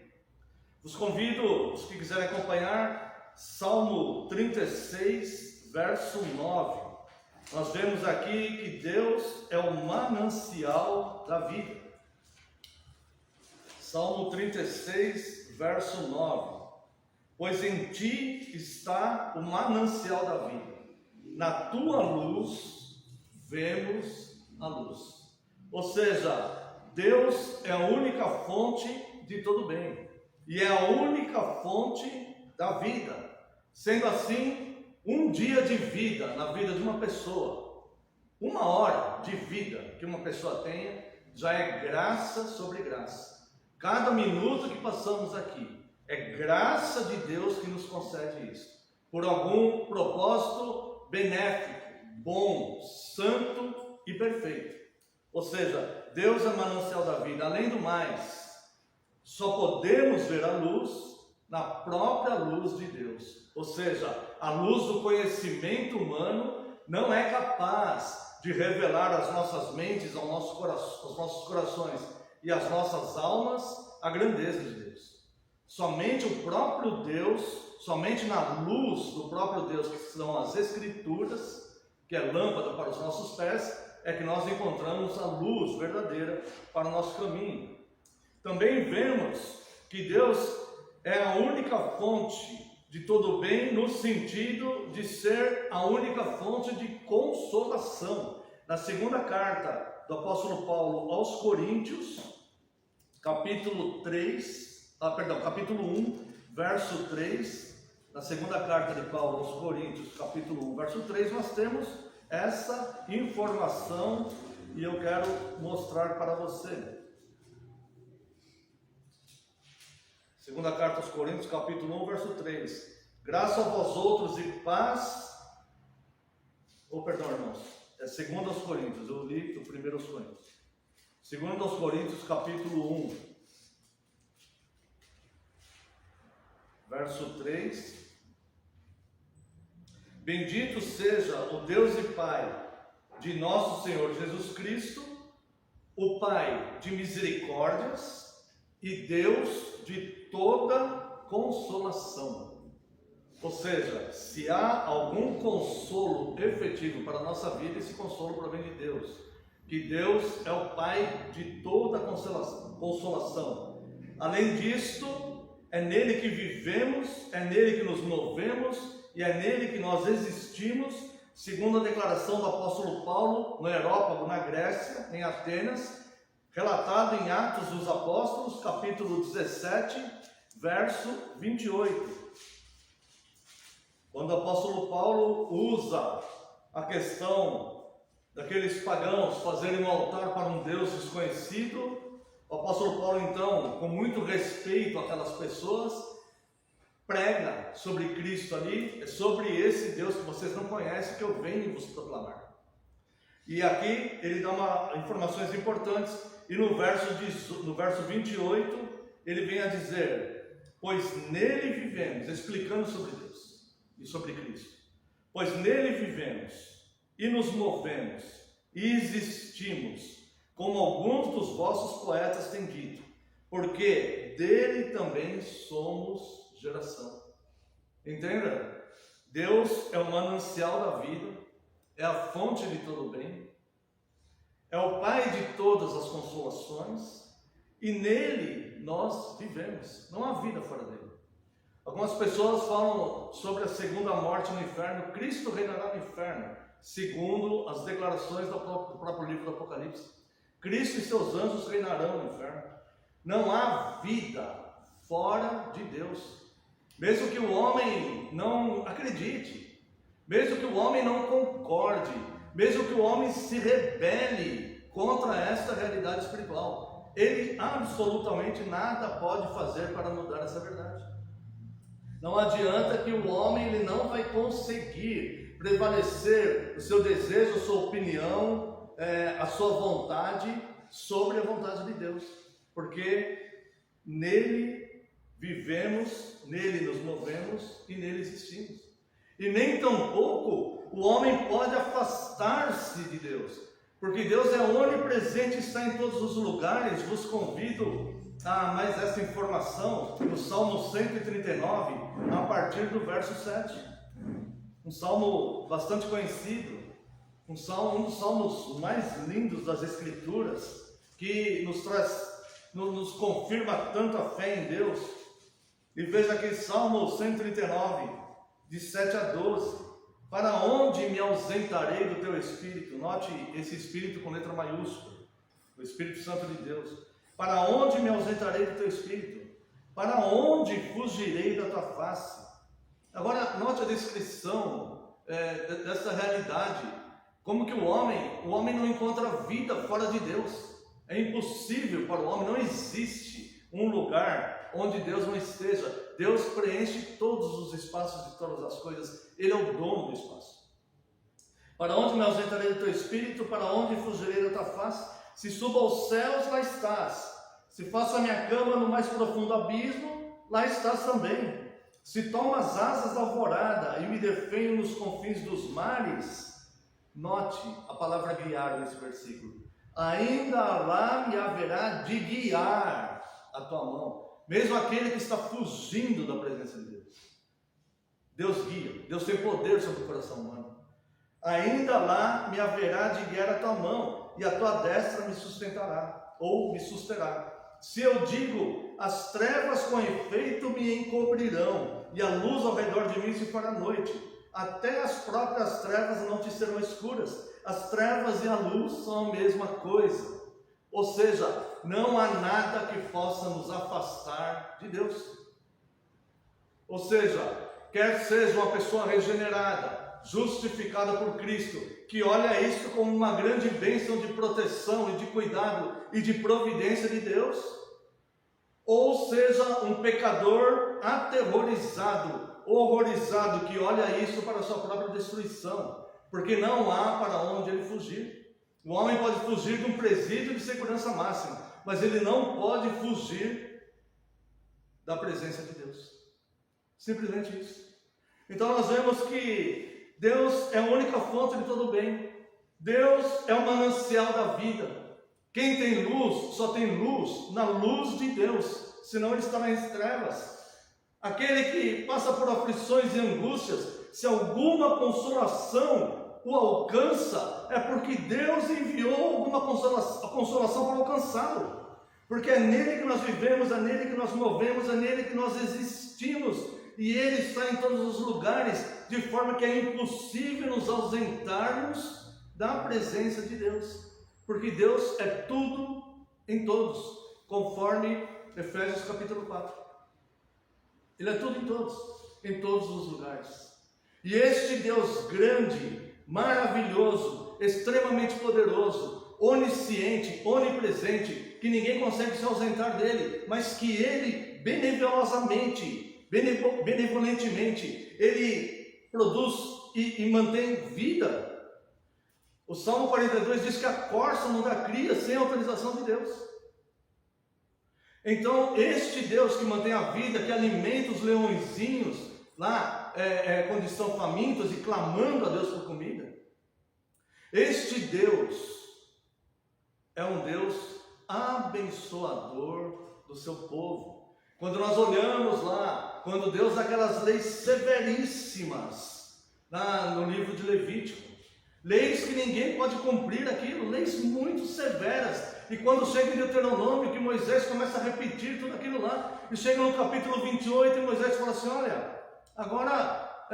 Vos convido, os que quiserem acompanhar, Salmo 36, verso 9. Nós vemos aqui que Deus é o manancial da vida. Salmo 36, verso 9. Pois em Ti está o manancial da vida. Na Tua luz vemos a luz. Ou seja, Deus é a única fonte de todo bem. E é a única fonte da vida. Sendo assim, um dia de vida na vida de uma pessoa, uma hora de vida que uma pessoa tenha, já é graça sobre graça. Cada minuto que passamos aqui é graça de Deus que nos concede isso, por algum propósito benéfico, bom, santo e perfeito. Ou seja, Deus é manancial da vida. Além do mais, só podemos ver a luz na própria luz de Deus. Ou seja, a luz do conhecimento humano não é capaz de revelar às nossas mentes, aos nossos corações e às nossas almas a grandeza de Deus. Somente o próprio Deus, somente na luz do próprio Deus, que são as Escrituras, que é lâmpada para os nossos pés, é que nós encontramos a luz verdadeira para o nosso caminho. Também vemos que Deus é a única fonte de todo o bem, no sentido de ser a única fonte de consolação. Na segunda carta do apóstolo Paulo aos Coríntios, capítulo 1, verso 3, na segunda carta de Paulo aos Coríntios, capítulo 1, verso 3, nós temos essa informação e eu quero mostrar para você. Segunda carta aos Coríntios, capítulo 1, verso 3. Graça a vós outros e paz. Irmãos. É segundo aos Coríntios, eu li o primeiro aos Coríntios. Segundo aos Coríntios, capítulo 1, verso 3. Bendito seja o Deus e Pai de nosso Senhor Jesus Cristo, o Pai de misericórdias e Deus de toda consolação. Ou seja, se há algum consolo efetivo para a nossa vida, esse consolo provém de Deus. Que Deus é o Pai de toda consolação. Além disto, é nele que vivemos, é nele que nos movemos e é nele que nós existimos, segundo a declaração do apóstolo Paulo no Areópago, na Grécia, em Atenas, relatado em Atos dos Apóstolos, capítulo 17, verso 28. Quando o apóstolo Paulo usa a questão daqueles pagãos fazerem um altar para um Deus desconhecido, o apóstolo Paulo, então, com muito respeito àquelas pessoas, prega sobre Cristo ali, é sobre esse Deus que vocês não conhecem, que eu venho vos proclamar. E aqui ele dá informações importantes, e no verso 28, ele vem a dizer: pois nele vivemos, explicando sobre Deus e sobre Cristo, pois nele vivemos, e nos movemos, e existimos, como alguns dos vossos poetas têm dito, porque dele também somos geração. Entenda? Deus é o manancial da vida, é a fonte de todo o bem, é o Pai de todas as consolações, e nele nós vivemos. Não há vida fora dele. Algumas pessoas falam sobre a segunda morte no inferno. Cristo reinará no inferno, segundo as declarações do próprio livro do Apocalipse. Cristo e seus anjos reinarão no inferno. Não há vida fora de Deus. Mesmo que o homem não acredite, mesmo que o homem não concorde, mesmo que o homem se rebele contra esta realidade espiritual, ele absolutamente nada pode fazer para mudar essa verdade. Não adianta que o homem ele não vai conseguir prevalecer o seu desejo, a sua opinião, a sua vontade sobre a vontade de Deus, porque nele vivemos, nele nos movemos e nele existimos. E nem tampouco o homem pode afastar-se de Deus, porque Deus é onipresente e está em todos os lugares. Vos convido a mais essa informação no Salmo 139, a partir do verso 7. Um salmo bastante conhecido, um dos salmos mais lindos das Escrituras, que nos confirma tanto a fé em Deus. E veja aqui, Salmo 139, de 7 a 12. Para onde me ausentarei do teu Espírito? Note esse Espírito com letra maiúscula, o Espírito Santo de Deus. Para onde me ausentarei do teu Espírito? Para onde fugirei da tua face? Agora, note a descrição dessa realidade. Como que o homem não encontra vida fora de Deus. É impossível para o homem, não existe um lugar onde Deus não esteja. Deus preenche todos os espaços de todas as coisas. Ele é o dono do espaço. Para onde me ausentarei do teu Espírito? Para onde fugirei da tua face? Se subo aos céus, lá estás. Se faço a minha cama no mais profundo abismo, lá estás também. Se tomo as asas da alvorada e me defendo nos confins dos mares, note a palavra guiar nesse versículo. Ainda lá me haverá de guiar a tua mão. Mesmo aquele que está fugindo da presença de Deus, Deus guia. Deus tem poder sobre o coração humano. Ainda lá me haverá de guiar a tua mão, e a tua destra me sustentará, ou me susterá. Se eu digo, as trevas com efeito me encobrirão, e a luz ao redor de mim se fará noite, até as próprias trevas não te serão escuras. As trevas e a luz são a mesma coisa. Ou seja, não há nada que possa nos afastar de Deus. Ou seja, quer seja uma pessoa regenerada, justificada por Cristo, que olha isso como uma grande bênção de proteção e de cuidado e de providência de Deus, ou seja, um pecador aterrorizado, horrorizado, que olha isso para a sua própria destruição, porque não há para onde ele fugir. O homem pode fugir de um presídio de segurança máxima, mas ele não pode fugir da presença de Deus. Simplesmente isso. Então nós vemos que Deus é a única fonte de todo o bem. Deus é o manancial da vida. Quem tem luz, só tem luz na luz de Deus, senão ele estará em trevas. aquele que passa por aflições e angústias, se alguma consolação o alcança, é porque Deus enviou alguma consolação para alcançá-lo. Porque é nele que nós vivemos, é nele que nós movemos, é nele que nós existimos. E Ele está em todos os lugares, de forma que é impossível nos ausentarmos da presença de Deus. Porque Deus é tudo em todos, conforme Efésios capítulo 4. Ele é tudo em todos os lugares. E este Deus grande, maravilhoso, extremamente poderoso, onisciente, onipresente, que ninguém consegue se ausentar dele, mas que Ele benevolentemente, Ele produz e mantém vida. O Salmo 42 diz que a corça não dá cria sem autorização de Deus. Então, este Deus que mantém a vida, que alimenta os leõezinhos lá, quando estão famintos e clamando a Deus por comida, este Deus é um Deus abençoador do seu povo. Quando nós olhamos lá, quando Deus dá aquelas leis severíssimas, lá no livro de Levítico, leis que ninguém pode cumprir aquilo, leis muito severas. E quando chega em Deuteronômio, que Moisés começa a repetir tudo aquilo lá, e chega no capítulo 28, e Moisés fala assim: olha, agora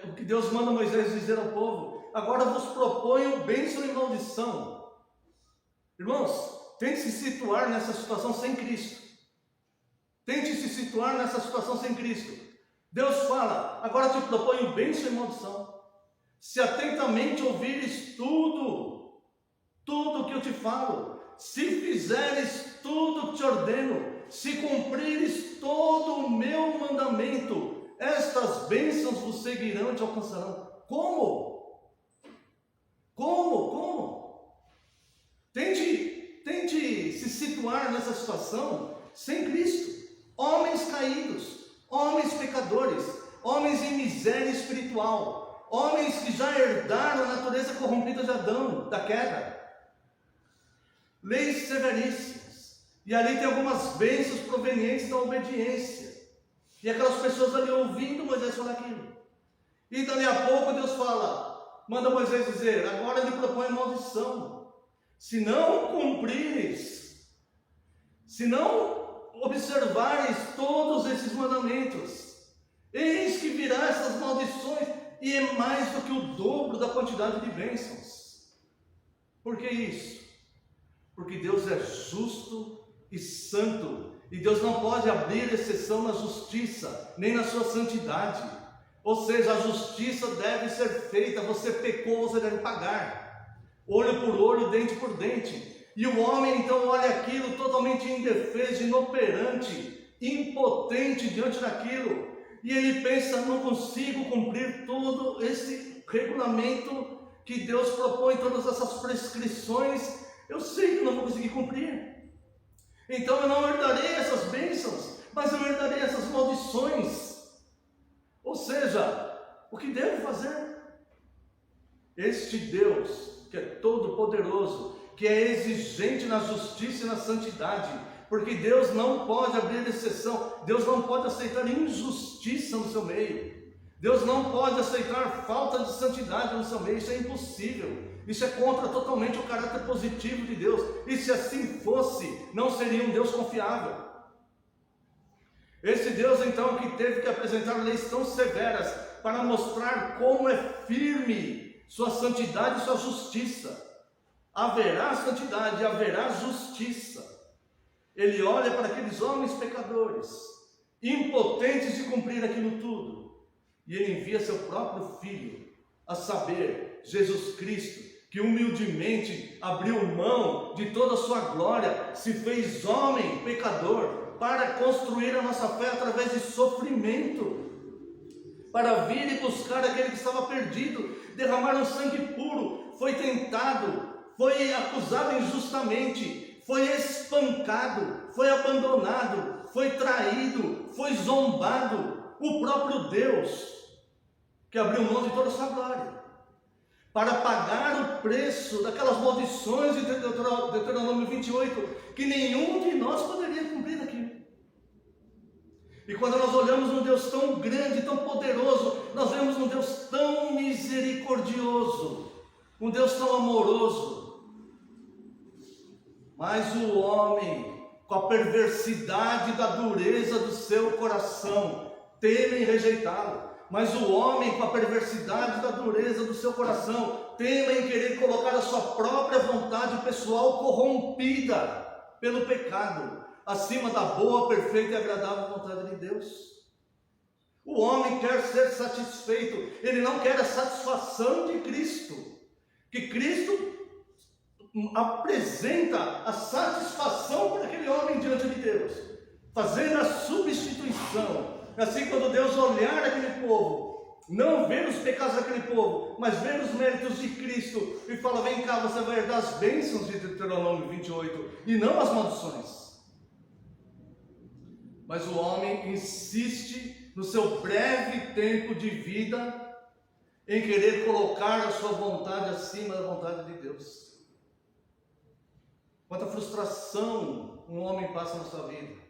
o que Deus manda Moisés dizer ao povo: agora vos proponho bênção e maldição. Irmãos, tente se situar nessa situação sem Cristo. Tente se situar nessa situação sem Cristo. Deus fala: agora te proponho bênção e maldição. Se atentamente ouvires tudo que eu te falo, se fizeres tudo que te ordeno, se cumprires todo o meu mandamento, estas bênçãos vos seguirão e te alcançarão. Como? Tente se situar nessa situação sem Cristo. Homens caídos, homens pecadores, homens em miséria espiritual, homens que já herdaram a natureza corrompida de Adão, da queda. Leis severíssimas. E ali tem algumas bênçãos provenientes da obediência. E aquelas pessoas ali ouvindo Moisés falar aquilo. E dali a pouco Deus fala, manda Moisés dizer: agora ele propõe maldição. Se não cumprires, se não observares todos esses mandamentos, eis que virá essas maldições, e é mais do que o dobro da quantidade de bênçãos. Por que isso? Porque Deus é justo e santo, e Deus não pode abrir exceção na justiça, nem na sua santidade. Ou seja, a justiça deve ser feita. Você pecou, você deve pagar, olho por olho, dente por dente. E o homem então olha aquilo totalmente indefeso, inoperante, impotente diante daquilo, e ele pensa: não consigo cumprir todo esse regulamento que Deus propõe, todas essas prescrições, eu sei que não vou conseguir cumprir, então eu não herdarei essas bênçãos, mas eu herdarei essas maldições. Ou seja, o que devo fazer? Este Deus, que é todo poderoso, que é exigente na justiça e na santidade, porque Deus não pode abrir exceção, Deus não pode aceitar injustiça no seu meio, Deus não pode aceitar falta de santidade no seu meio. Isso é impossível, isso é contra totalmente o caráter positivo de Deus, e se assim fosse, não seria um Deus confiável. Esse Deus então que teve que apresentar leis tão severas para mostrar como é firme sua santidade e sua justiça. Haverá santidade, haverá justiça. Ele olha para aqueles homens pecadores, impotentes de cumprir aquilo tudo, e ele envia seu próprio Filho, a saber, Jesus Cristo, que humildemente abriu mão de toda a sua glória, se fez homem pecador, para construir a nossa fé através de sofrimento, para vir e buscar aquele que estava perdido, derramar um sangue puro, foi tentado, foi acusado injustamente, foi espancado, foi abandonado, foi traído, foi zombado. O próprio Deus, que abriu mão de toda a sua glória, para pagar o preço daquelas maldições de Deuteronômio 28, que nenhum de nós poderia cumprir aquilo. E quando nós olhamos um Deus tão grande, tão poderoso, nós vemos um Deus tão misericordioso, um Deus tão amoroso. Mas o homem, com a perversidade da dureza do seu coração, teme em rejeitá-lo. Mas o homem, com a perversidade da dureza do seu coração, teme em querer colocar a sua própria vontade pessoal corrompida pelo pecado, acima da boa, perfeita e agradável vontade de Deus. O homem quer ser satisfeito, ele não quer a satisfação de Cristo, que Cristo apresenta a satisfação para aquele homem diante de Deus, fazendo a substituição. Assim, quando Deus olhar aquele povo, não ver os pecados daquele povo, mas ver os méritos de Cristo, e fala: vem cá, você vai herdar as bênçãos de Deuteronômio 28, e não as maldições. Mas o homem insiste no seu breve tempo de vida em querer colocar a sua vontade acima da vontade de Deus. Quanta frustração um homem passa na sua vida.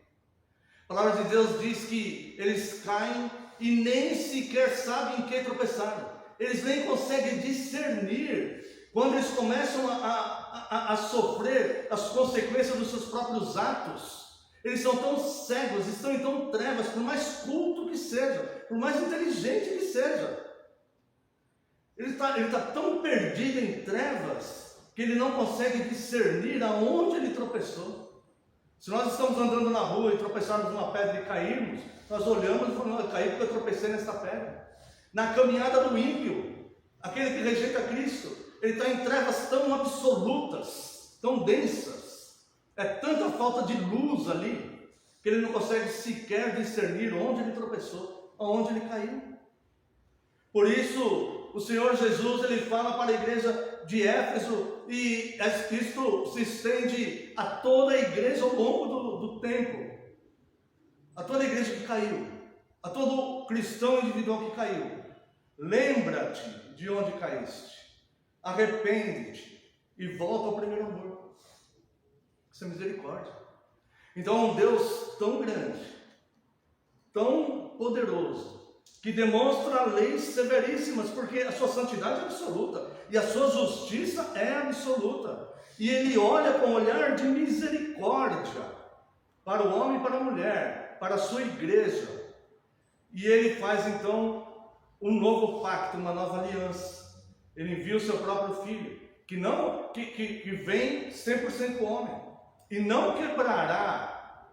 A palavra de Deus diz que eles caem e nem sequer sabem em que tropeçaram. Eles nem conseguem discernir quando eles começam a sofrer as consequências dos seus próprios atos. Eles são tão cegos, estão em tão trevas, por mais culto que seja, por mais inteligente que seja. Ele está tão perdido em trevas que ele não consegue discernir aonde ele tropeçou. Se nós estamos andando na rua e tropeçarmos numa pedra e cairmos, nós olhamos e falamos: eu caí porque eu tropecei nesta pedra. Na caminhada do ímpio, aquele que rejeita Cristo, ele está em trevas tão absolutas, tão densas, é tanta falta de luz ali, que ele não consegue sequer discernir onde ele tropeçou, aonde ele caiu. Por isso, o Senhor Jesus, ele fala para a igreja de Éfeso, e isto se estende a toda a igreja ao longo do tempo, a toda a igreja que caiu, a todo cristão individual que caiu: lembra-te de onde caíste, arrepende-te e volta ao primeiro amor. Isso é misericórdia. Então, um Deus tão grande, tão poderoso, que demonstra leis severíssimas, porque a sua santidade é absoluta e a sua justiça é absoluta, e ele olha com um olhar de misericórdia para o homem e para a mulher, para a sua igreja, e ele faz então um novo pacto, uma nova aliança. Ele envia o seu próprio filho, que vem 100% homem, e não quebrará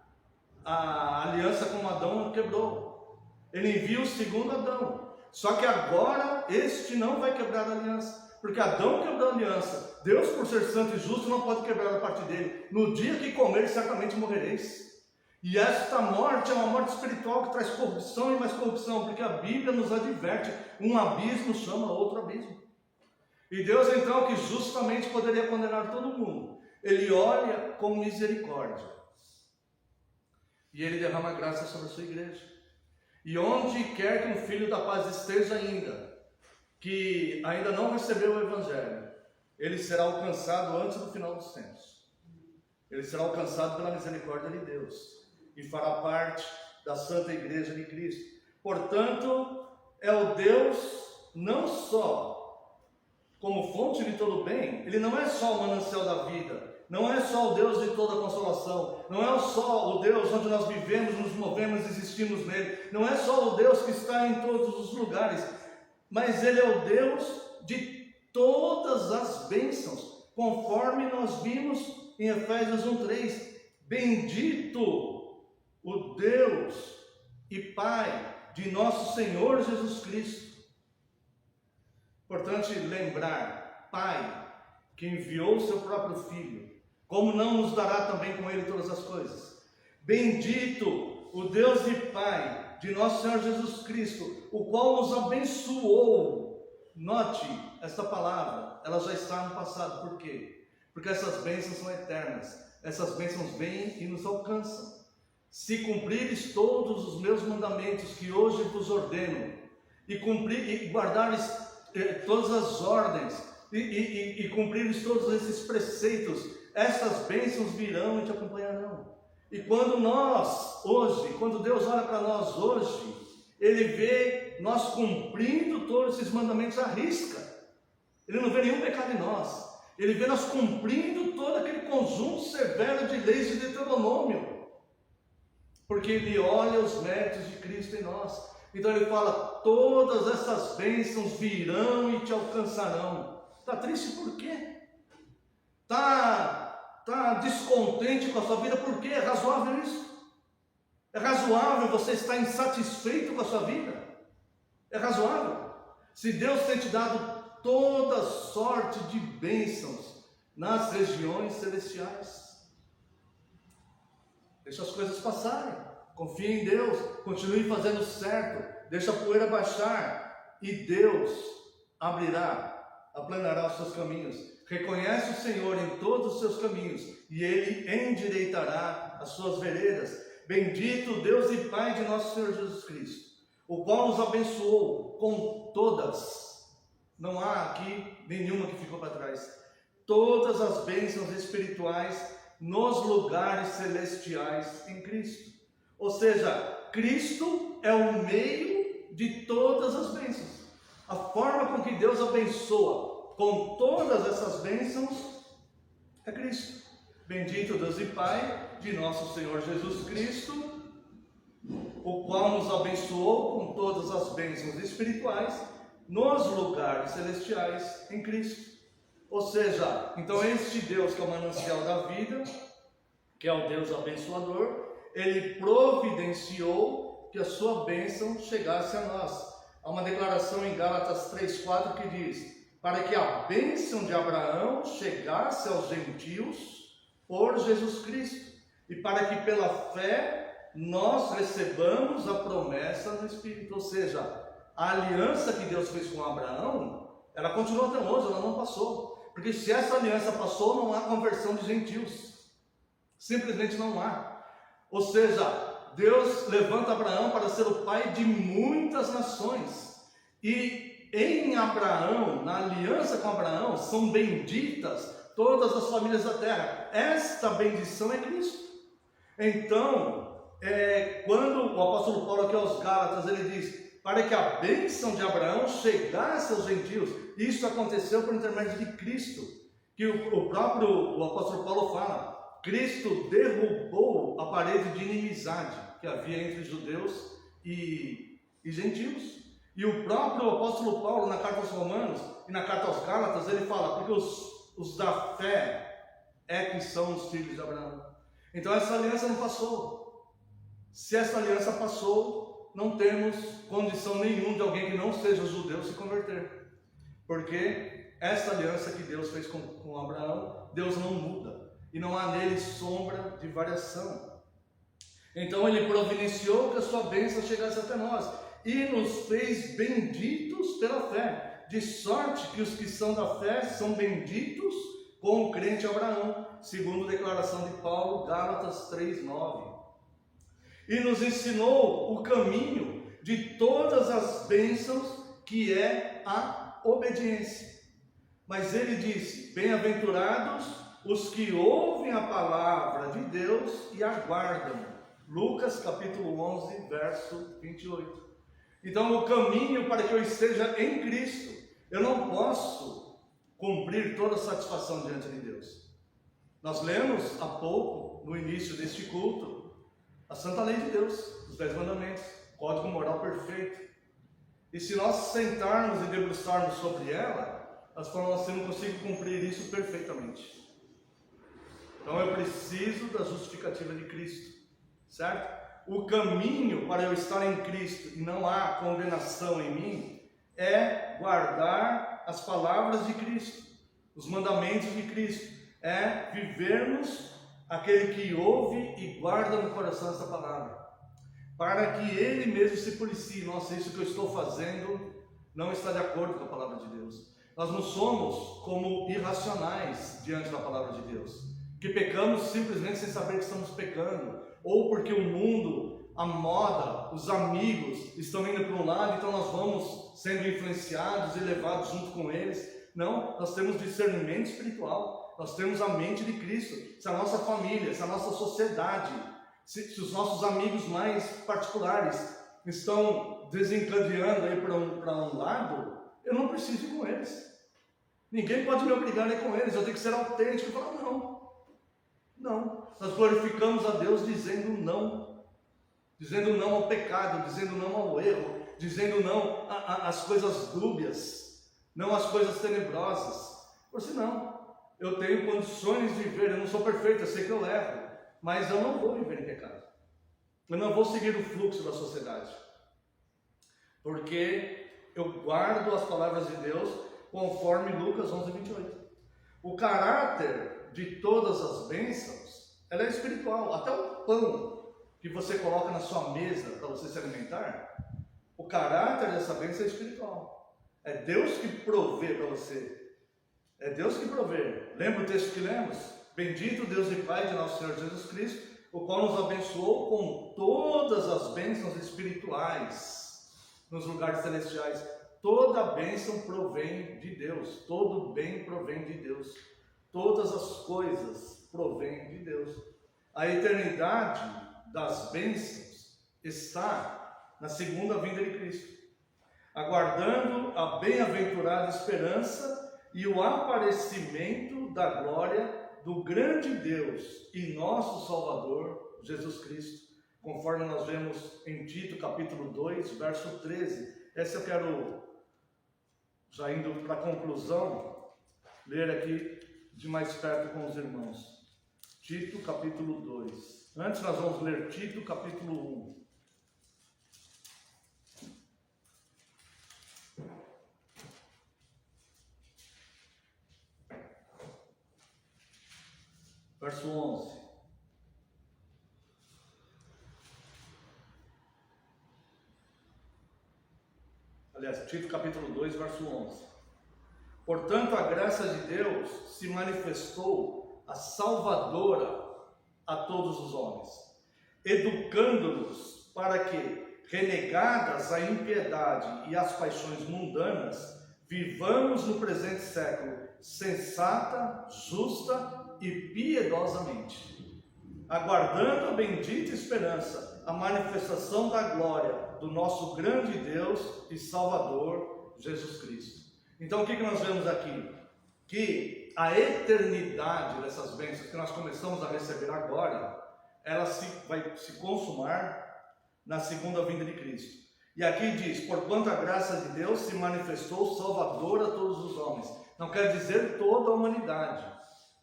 a aliança como Adão quebrou. Ele envia o segundo Adão, só que agora este não vai quebrar a aliança, porque Adão quebrou a aliança. Deus, por ser santo e justo, não pode quebrar a parte dele. No dia que comer, certamente morrereis. E esta morte é uma morte espiritual que traz corrupção e mais corrupção, porque a Bíblia nos adverte: um abismo chama outro abismo. E Deus, então, que justamente poderia condenar todo mundo, ele olha com misericórdia, e ele derrama graça sobre a sua igreja. E onde quer que um filho da paz esteja ainda, que ainda não recebeu o Evangelho, ele será alcançado antes do final dos tempos. Ele será alcançado pela misericórdia de Deus e fará parte da Santa Igreja de Cristo. Portanto, é o Deus não só como fonte de todo bem, ele não é só o manancial da vida, não é só o Deus de toda consolação, não é só o Deus onde nós vivemos, nos movemos, existimos nele, não é só o Deus que está em todos os lugares, mas ele é o Deus de todas as bênçãos, conforme nós vimos em Efésios 1:3. Bendito o Deus e Pai de nosso Senhor Jesus Cristo. Importante lembrar: Pai que enviou o seu próprio Filho, como não nos dará também com ele todas as coisas? Bendito o Deus e Pai de nosso Senhor Jesus Cristo, o qual nos abençoou. Note esta palavra, ela já está no passado. Por quê? Porque essas bênçãos são eternas. Essas bênçãos vêm e nos alcançam. Se cumprires todos os meus mandamentos que hoje vos ordeno, e guardares todas as ordens, e cumprires todos esses preceitos, essas bênçãos virão e te acompanharão. E quando Deus olha para nós hoje, Ele vê nós cumprindo todos esses mandamentos à risca. Ele não vê nenhum pecado em nós. Ele vê nós cumprindo todo aquele conjunto severo de leis de Deuteronômio. Porque Ele olha os méritos de Cristo em nós. Então Ele fala, todas essas bênçãos virão e te alcançarão. Está triste por quê? Está descontente com a sua vida? Por quê? É razoável isso? É razoável você estar insatisfeito com a sua vida? É razoável? Se Deus tem te dado toda sorte de bênçãos nas regiões celestiais, deixa as coisas passarem, confie em Deus, continue fazendo certo, deixa a poeira baixar e Deus aplanará os seus caminhos. Reconhece o Senhor em todos os seus caminhos e Ele endireitará as suas veredas. Bendito Deus e Pai de nosso Senhor Jesus Cristo, o qual nos abençoou com todas, não há aqui nenhuma que ficou para trás, todas as bênçãos espirituais nos lugares celestiais em Cristo. Ou seja, Cristo é o meio de todas as bênçãos. A forma com que Deus abençoa com todas essas bênçãos é Cristo. Bendito Deus e Pai de nosso Senhor Jesus Cristo, o qual nos abençoou com todas as bênçãos espirituais nos lugares celestiais em Cristo. Ou seja, então este Deus que é o manancial da vida, que é o Deus abençoador, Ele providenciou que a sua bênção chegasse a nós. Há uma declaração em Gálatas 3:4 que diz, para que a bênção de Abraão chegasse aos gentios por Jesus Cristo, e para que pela fé nós recebamos a promessa do Espírito. Ou seja, a aliança que Deus fez com Abraão, ela continua até hoje, ela não passou. Porque se essa aliança passou, não há conversão de gentios. Simplesmente não há. Ou seja, Deus levanta Abraão para ser o pai de muitas nações. E em Abraão, na aliança com Abraão, são benditas todas as famílias da terra. Esta bendição é Cristo. Então, quando o apóstolo Paulo aqui aos Gálatas, ele diz, para que a bênção de Abraão chegasse aos gentios, isso aconteceu por intermédio de Cristo, que o apóstolo Paulo fala, Cristo derrubou a parede de inimizade que havia entre judeus e gentios. E o próprio apóstolo Paulo, na carta aos Romanos e na carta aos Gálatas, ele fala, porque os da fé que são os filhos de Abraão. Então essa aliança não passou. Se essa aliança passou, não temos condição nenhuma de alguém que não seja judeu se converter. Porque essa aliança que Deus fez com Abraão, Deus não muda. E não há nele sombra de variação. Então Ele providenciou que a sua bênção chegasse até nós. E nos fez benditos pela fé. De sorte que os que são da fé são benditos com o crente Abraão. Segundo a declaração de Paulo, Gálatas 3:9. E nos ensinou o caminho de todas as bênçãos, que é a obediência. Mas ele disse, bem-aventurados os que ouvem a palavra de Deus e aguardam. Lucas capítulo 11, verso 28. Então o caminho para que eu esteja em Cristo, eu não posso cumprir toda a satisfação diante de Deus. Nós lemos há pouco, no início deste culto, a santa lei de Deus, os 10 mandamentos, código moral perfeito. E se nós sentarmos e debruçarmos sobre ela, nós falamos assim, não consigo cumprir isso perfeitamente. Então eu preciso da justificativa de Cristo, certo? O caminho para eu estar em Cristo e não há condenação em mim é guardar as palavras de Cristo, os mandamentos de Cristo, é vivermos aquele que ouve e guarda no coração essa palavra, para que ele mesmo se policie. Nossa, isso que eu estou fazendo não está de acordo com a palavra de Deus. Nós não somos como irracionais diante da palavra de Deus, que pecamos simplesmente sem saber que estamos pecando, ou porque o mundo, a moda, os amigos estão indo para um lado, então nós vamos sendo influenciados e levados junto com eles. Não, nós temos discernimento espiritual, nós temos a mente de Cristo. Se a nossa família, se a nossa sociedade se os nossos amigos mais particulares estão desencadeando aí para um lado, eu não preciso ir com eles. Ninguém pode me obrigar a ir com eles, eu tenho que ser autêntico e falar não. Nós glorificamos a Deus dizendo não ao pecado, dizendo não ao erro, dizendo não às coisas dúbias, não às coisas tenebrosas. Por isso não, eu tenho condições de viver, eu não sou perfeito, eu sei que eu erro, mas eu não vou viver em pecado. Eu não vou seguir o fluxo da sociedade, porque eu guardo as palavras de Deus conforme Lucas 11:28. O caráter de todas as bênçãos, ela é espiritual. Até o pão que você coloca na sua mesa para você se alimentar, o caráter dessa bênção é espiritual. É Deus que provê para você. É Deus que provê. Lembra o texto que lemos? Bendito Deus e Pai de nosso Senhor Jesus Cristo, o qual nos abençoou com todas as bênçãos espirituais nos lugares celestiais. Toda bênção provém de Deus, todo bem provém de Deus, todas as coisas provêm de Deus. A eternidade das bênçãos está na segunda vinda de Cristo, aguardando a bem-aventurada esperança e o aparecimento da glória do grande Deus e nosso Salvador, Jesus Cristo, conforme nós vemos em Tito capítulo 2, verso 13. Essa eu quero, já indo para a conclusão, ler aqui de mais perto com os irmãos. Tito capítulo 2. Antes nós vamos ler Tito capítulo 1. Verso 11. Aliás, Tito capítulo 2, verso 11. Portanto, a graça de Deus se manifestou a salvadora a todos os homens, educando-nos para que, renegadas a impiedade e as paixões mundanas, vivamos no presente século sensata, justa e piedosamente, aguardando a bendita esperança, a manifestação da glória do nosso grande Deus e Salvador, Jesus Cristo. Então o que nós vemos aqui? Que a eternidade dessas bênçãos que nós começamos a receber agora, ela vai se consumar na segunda vinda de Cristo. E aqui diz, porquanto a graça de Deus se manifestou salvadora a todos os homens. Não quer dizer toda a humanidade,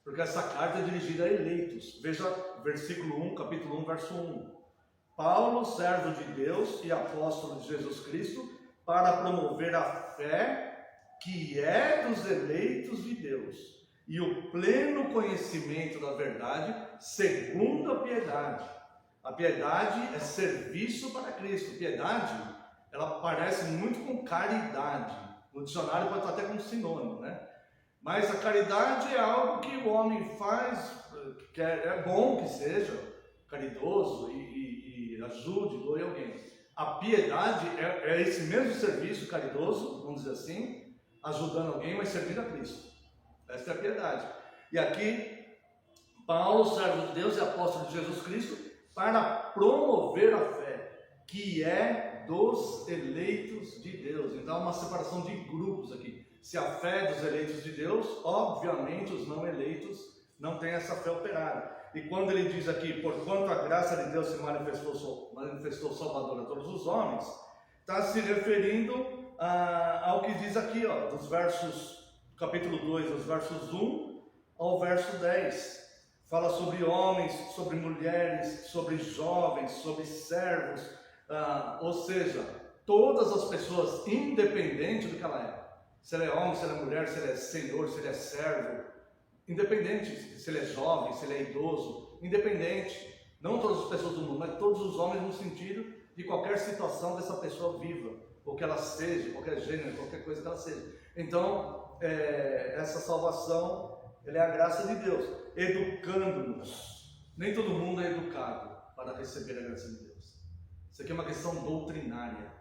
porque essa carta é dirigida a eleitos. Veja versículo 1, capítulo 1, verso 1. Paulo, servo de Deus e apóstolo de Jesus Cristo, para promover a fé que é dos eleitos de Deus, e o pleno conhecimento da verdade, segundo a piedade. A piedade é serviço para Cristo. Piedade, ela parece muito com caridade. No dicionário pode estar até como sinônimo, né? Mas a caridade é algo que o homem faz, que é bom que seja caridoso e ajude, doe alguém. A piedade é esse mesmo serviço caridoso, vamos dizer assim, ajudando alguém, mas servindo a Cristo. Essa é a piedade. E aqui, Paulo, servo de Deus e apóstolo de Jesus Cristo, para promover a fé, que é dos eleitos de Deus. Então, há uma separação de grupos aqui. Se a fé é dos eleitos de Deus, obviamente os não eleitos não têm essa fé operada. E quando ele diz aqui, porquanto a graça de Deus se manifestou salvadora a todos os homens, está se referindo ao que diz aqui, dos versos, capítulo 2, dos versos 1 ao verso 10. Fala sobre homens, sobre mulheres, sobre jovens, sobre servos, ou seja, todas as pessoas, independente do que ela é. Se ela é homem, se ela é mulher, se ela é senhor, se ele é servo, independente se ele é jovem, se ele é idoso, independente, não todas as pessoas do mundo, mas todos os homens no sentido de qualquer situação dessa pessoa viva, ou que ela seja, qualquer gênero, qualquer coisa que ela seja. Então, essa salvação, ela é a graça de Deus, educando-nos. Nem todo mundo é educado para receber a graça de Deus. Isso aqui é uma questão doutrinária.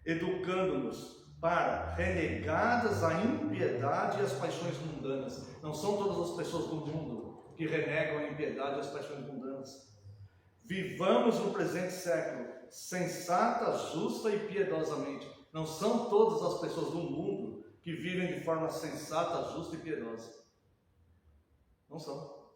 Educando-nos para, renegadas a impiedade e as paixões mundanas. Não são todas as pessoas do mundo que renegam a impiedade e as paixões mundanas. Vivamos no presente século, sensata, justa e piedosamente. Não são todas as pessoas do mundo que vivem de forma sensata, justa e piedosa. Não são.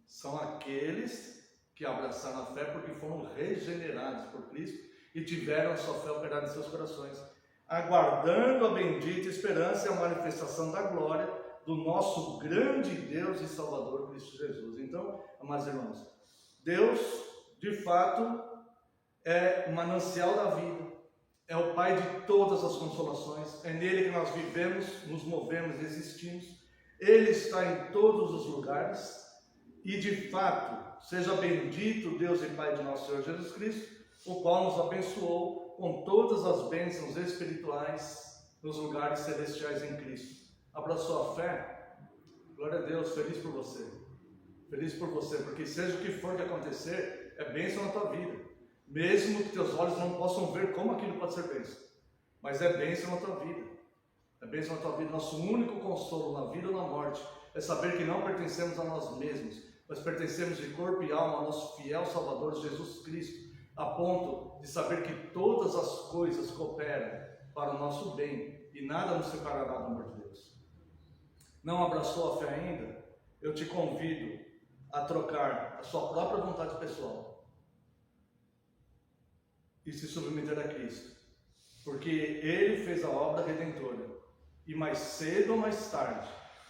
São aqueles que abraçaram a fé porque foram regenerados por Cristo e tiveram a sua fé operada em seus corações, aguardando a bendita esperança e a manifestação da glória do nosso grande Deus e Salvador Cristo Jesus. Então, amados irmãos, Deus, de fato, é o manancial da vida, é o Pai de todas as consolações, é nele que nós vivemos, nos movemos e existimos. Ele está em todos os lugares e, de fato, seja bendito Deus e Pai de nosso Senhor Jesus Cristo, o qual nos abençoou com todas as bênçãos espirituais nos lugares celestiais em Cristo. Abraçou a fé? Glória a Deus, feliz por você. Feliz por você, porque seja o que for que acontecer, é bênção na tua vida. Mesmo que teus olhos não possam ver como aquilo pode ser bênção. Mas é bênção na tua vida. É bênção na tua vida. Nosso único consolo na vida ou na morte é saber que não pertencemos a nós mesmos, mas pertencemos de corpo e alma ao nosso fiel Salvador Jesus Cristo, a ponto de saber que todas as coisas cooperam para o nosso bem e nada nos separará do amor de Deus. Não abraçou a fé ainda? Eu te convido a trocar a sua própria vontade pessoal e se submeter a Cristo, porque Ele fez a obra redentora e mais cedo ou mais tarde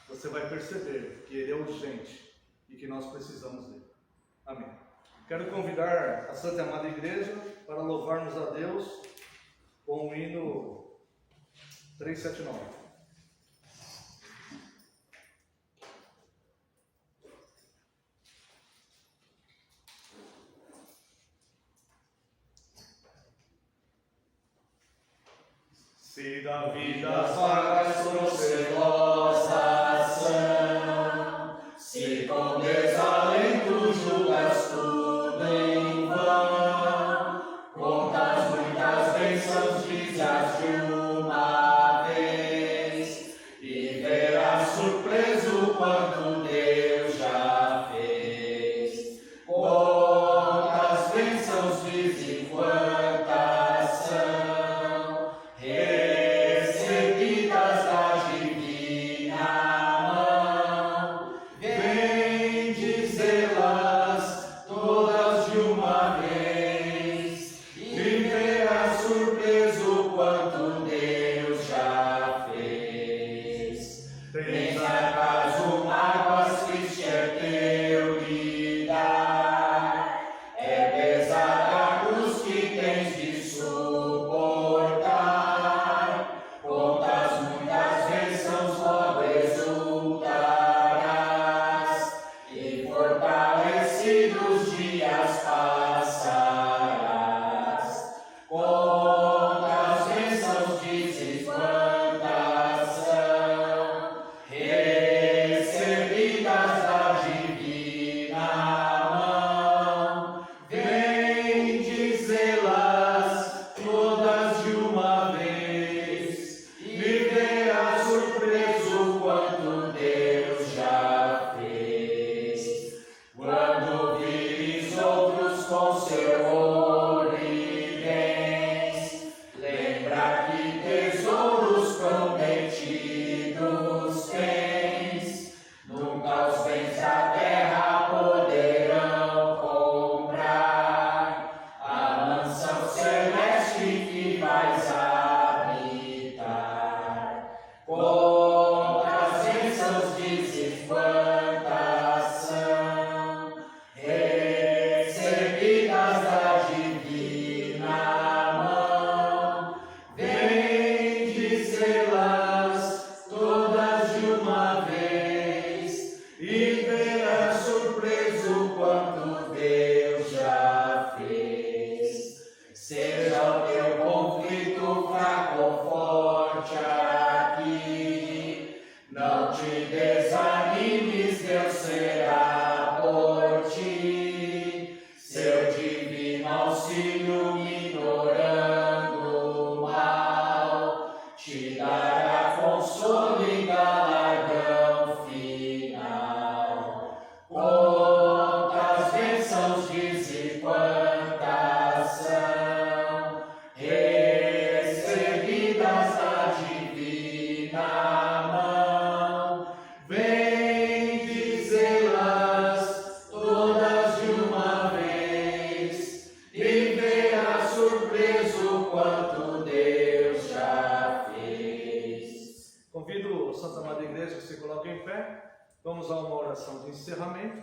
você vai perceber que Ele é urgente e que nós precisamos dele. Amém. Quero convidar a Santa e Amada Igreja para louvarmos a Deus com o hino 379. Se da vida as vagas procelosas são, se com desalento julgas tudo em vão, contas muitas bênçãos, dize-as de uma vez, e verás surpreso quanto Deus já fez. Contas bênçãos, dize quantas são, recebidas da divina mão, vem dizê-las todas de uma vez, e verás surpreso quanto Deus já fez. Tens acaso mágoas, triste é teu lidar, é pesada a cruz que tens de suportar, contas muitas bênçãos logo exultarás, e fortalecidos dias passarás. Contas bênçãos, dizes quantas são, recebidas da divina mão, vem dizê-las todas de uma vez, e verás surpreso quanto Deus já fez. Quando vires outros com seu ouro e bens, lembra que tesouros prometidos tens. Nunca os bens da terra poderão comprar a mansão celeste que vais habitar. Quantas bênçãos, dizes quantas são, recebidas da divina mão, vem dizê-las todas de uma vez, e verás surpreso quanto Deus já fez. Seja o teu conflito fraco ou forte aqui, não te desanimes, Deus será por ti. Seu divino auxílio, minorando o mal, te dará consolo e galardão final. Quantas bênçãos, dize quantas pé, vamos a uma oração de encerramento.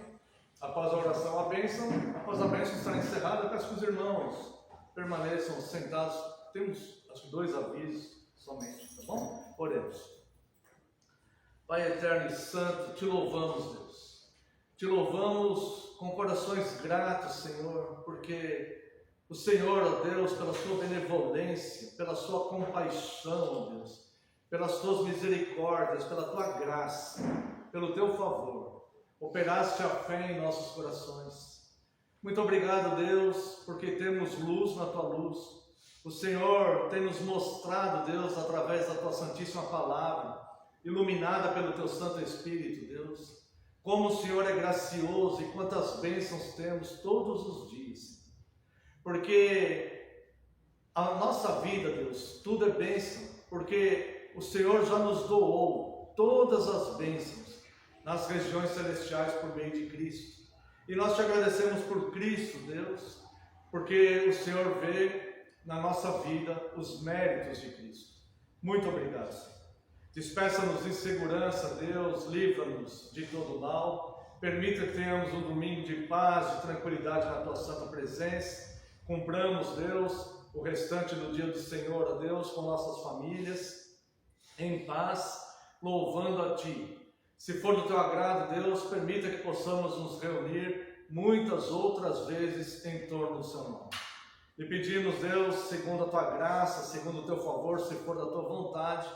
Após a oração, a bênção. Após a bênção estar encerrada, eu peço que os irmãos permaneçam sentados. Temos, acho que 2 avisos somente, tá bom? Oremos. Pai eterno e santo, te louvamos, Deus. Te louvamos com corações gratos, Senhor, porque o Senhor, ó Deus, pela sua benevolência, pela sua compaixão, ó Deus, pelas tuas misericórdias, pela tua graça, pelo teu favor, operaste a fé em nossos corações. Muito obrigado, Deus, porque temos luz na tua luz. O Senhor tem nos mostrado, Deus, através da tua santíssima palavra, iluminada pelo teu Santo Espírito, Deus, como o Senhor é gracioso e quantas bênçãos temos todos os dias. Porque a nossa vida, Deus, tudo é bênção, porque o Senhor já nos doou todas as bênçãos nas regiões celestiais por meio de Cristo. E nós te agradecemos por Cristo, Deus, porque o Senhor vê na nossa vida os méritos de Cristo. Muito obrigado, Senhor. Despeça-nos em segurança, Deus, livra-nos de todo mal, permita que tenhamos um domingo de paz, de tranquilidade na tua santa presença, cumpramos, Deus, o restante do dia do Senhor, ó Deus, com nossas famílias, em paz, louvando a Ti. Se for do Teu agrado, Deus, permita que possamos nos reunir muitas outras vezes em torno do Seu nome. E pedimos, Deus, segundo a Tua graça, segundo o Teu favor, se for da Tua vontade,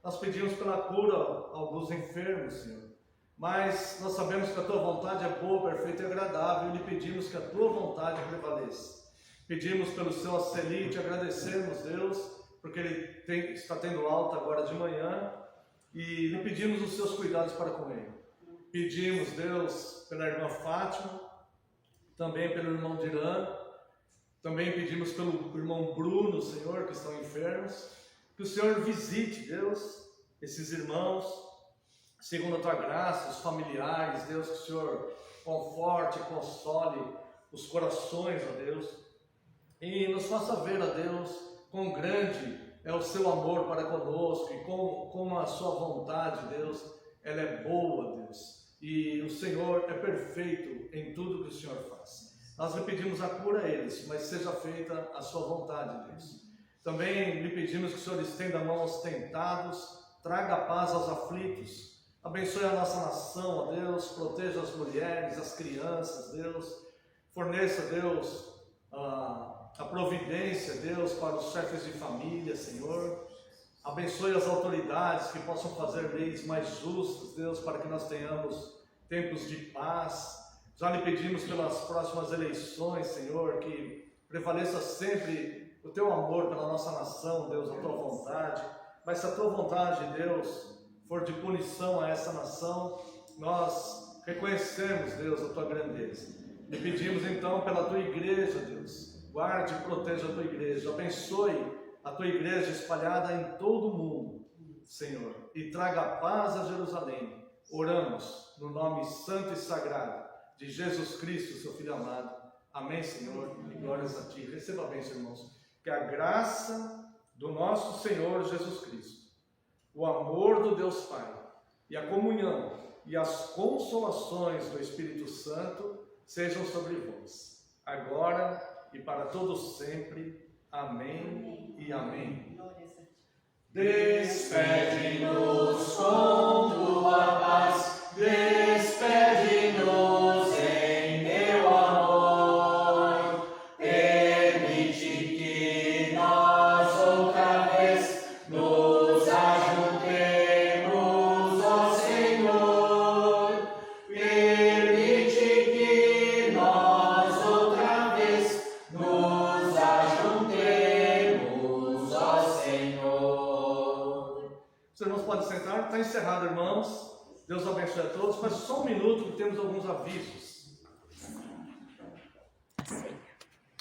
nós pedimos pela cura a alguns enfermos, Senhor. Mas nós sabemos que a Tua vontade é boa, perfeita e agradável, e lhe pedimos que a Tua vontade prevaleça. Pedimos pelo Seu Aceli, te agradecemos, Deus, porque ele está tendo alta agora de manhã, e lhe pedimos os seus cuidados para com ele. Pedimos, Deus, pela irmã Fátima, também pelo irmão Dirã, também pedimos pelo irmão Bruno, Senhor, que estão enfermos, que o Senhor visite, Deus, esses irmãos, segundo a Tua graça, os familiares, Deus, que o Senhor conforte, console os corações, ó Deus, e nos faça ver, ó Deus, quão grande é o Seu amor para conosco e como a Sua vontade, Deus, ela é boa, Deus, e o Senhor é perfeito em tudo que o Senhor faz. Nós lhe pedimos a cura a eles, mas seja feita a Sua vontade, Deus. Também lhe pedimos que o Senhor estenda a mão aos tentados, traga paz aos aflitos, abençoe a nossa nação, ó Deus, proteja as mulheres, as crianças, Deus, forneça, Deus, a providência, Deus, para os chefes de família, Senhor. Abençoe as autoridades que possam fazer leis mais justas, Deus, para que nós tenhamos tempos de paz. Já lhe pedimos pelas próximas eleições, Senhor, que prevaleça sempre o Teu amor pela nossa nação, Deus, a Tua vontade. Mas se a Tua vontade, Deus, for de punição a essa nação, nós reconhecemos, Deus, a Tua grandeza. Lhe pedimos então pela Tua igreja, Deus. Guarde e proteja a Tua igreja, abençoe a Tua igreja espalhada em todo o mundo, Senhor, e traga paz a Jerusalém. Oramos no nome santo e sagrado de Jesus Cristo, Seu Filho amado. Amém, Senhor, e glórias a Ti. Receba a bênção, irmãos. Que a graça do nosso Senhor Jesus Cristo, o amor do Deus Pai e a comunhão e as consolações do Espírito Santo sejam sobre vós, agora e para todos sempre. Amém e amém. Despede-nos com Tua paz, despede-nos em Teu amor, permite que nós outra vez nos ajuntemos, ó Senhor, permite que nós outra vez nos ajuntemos, ó Senhor. Os irmãos podem sentar, está encerrado, irmãos. Deus abençoe a todos, mas só um minuto que temos alguns avisos.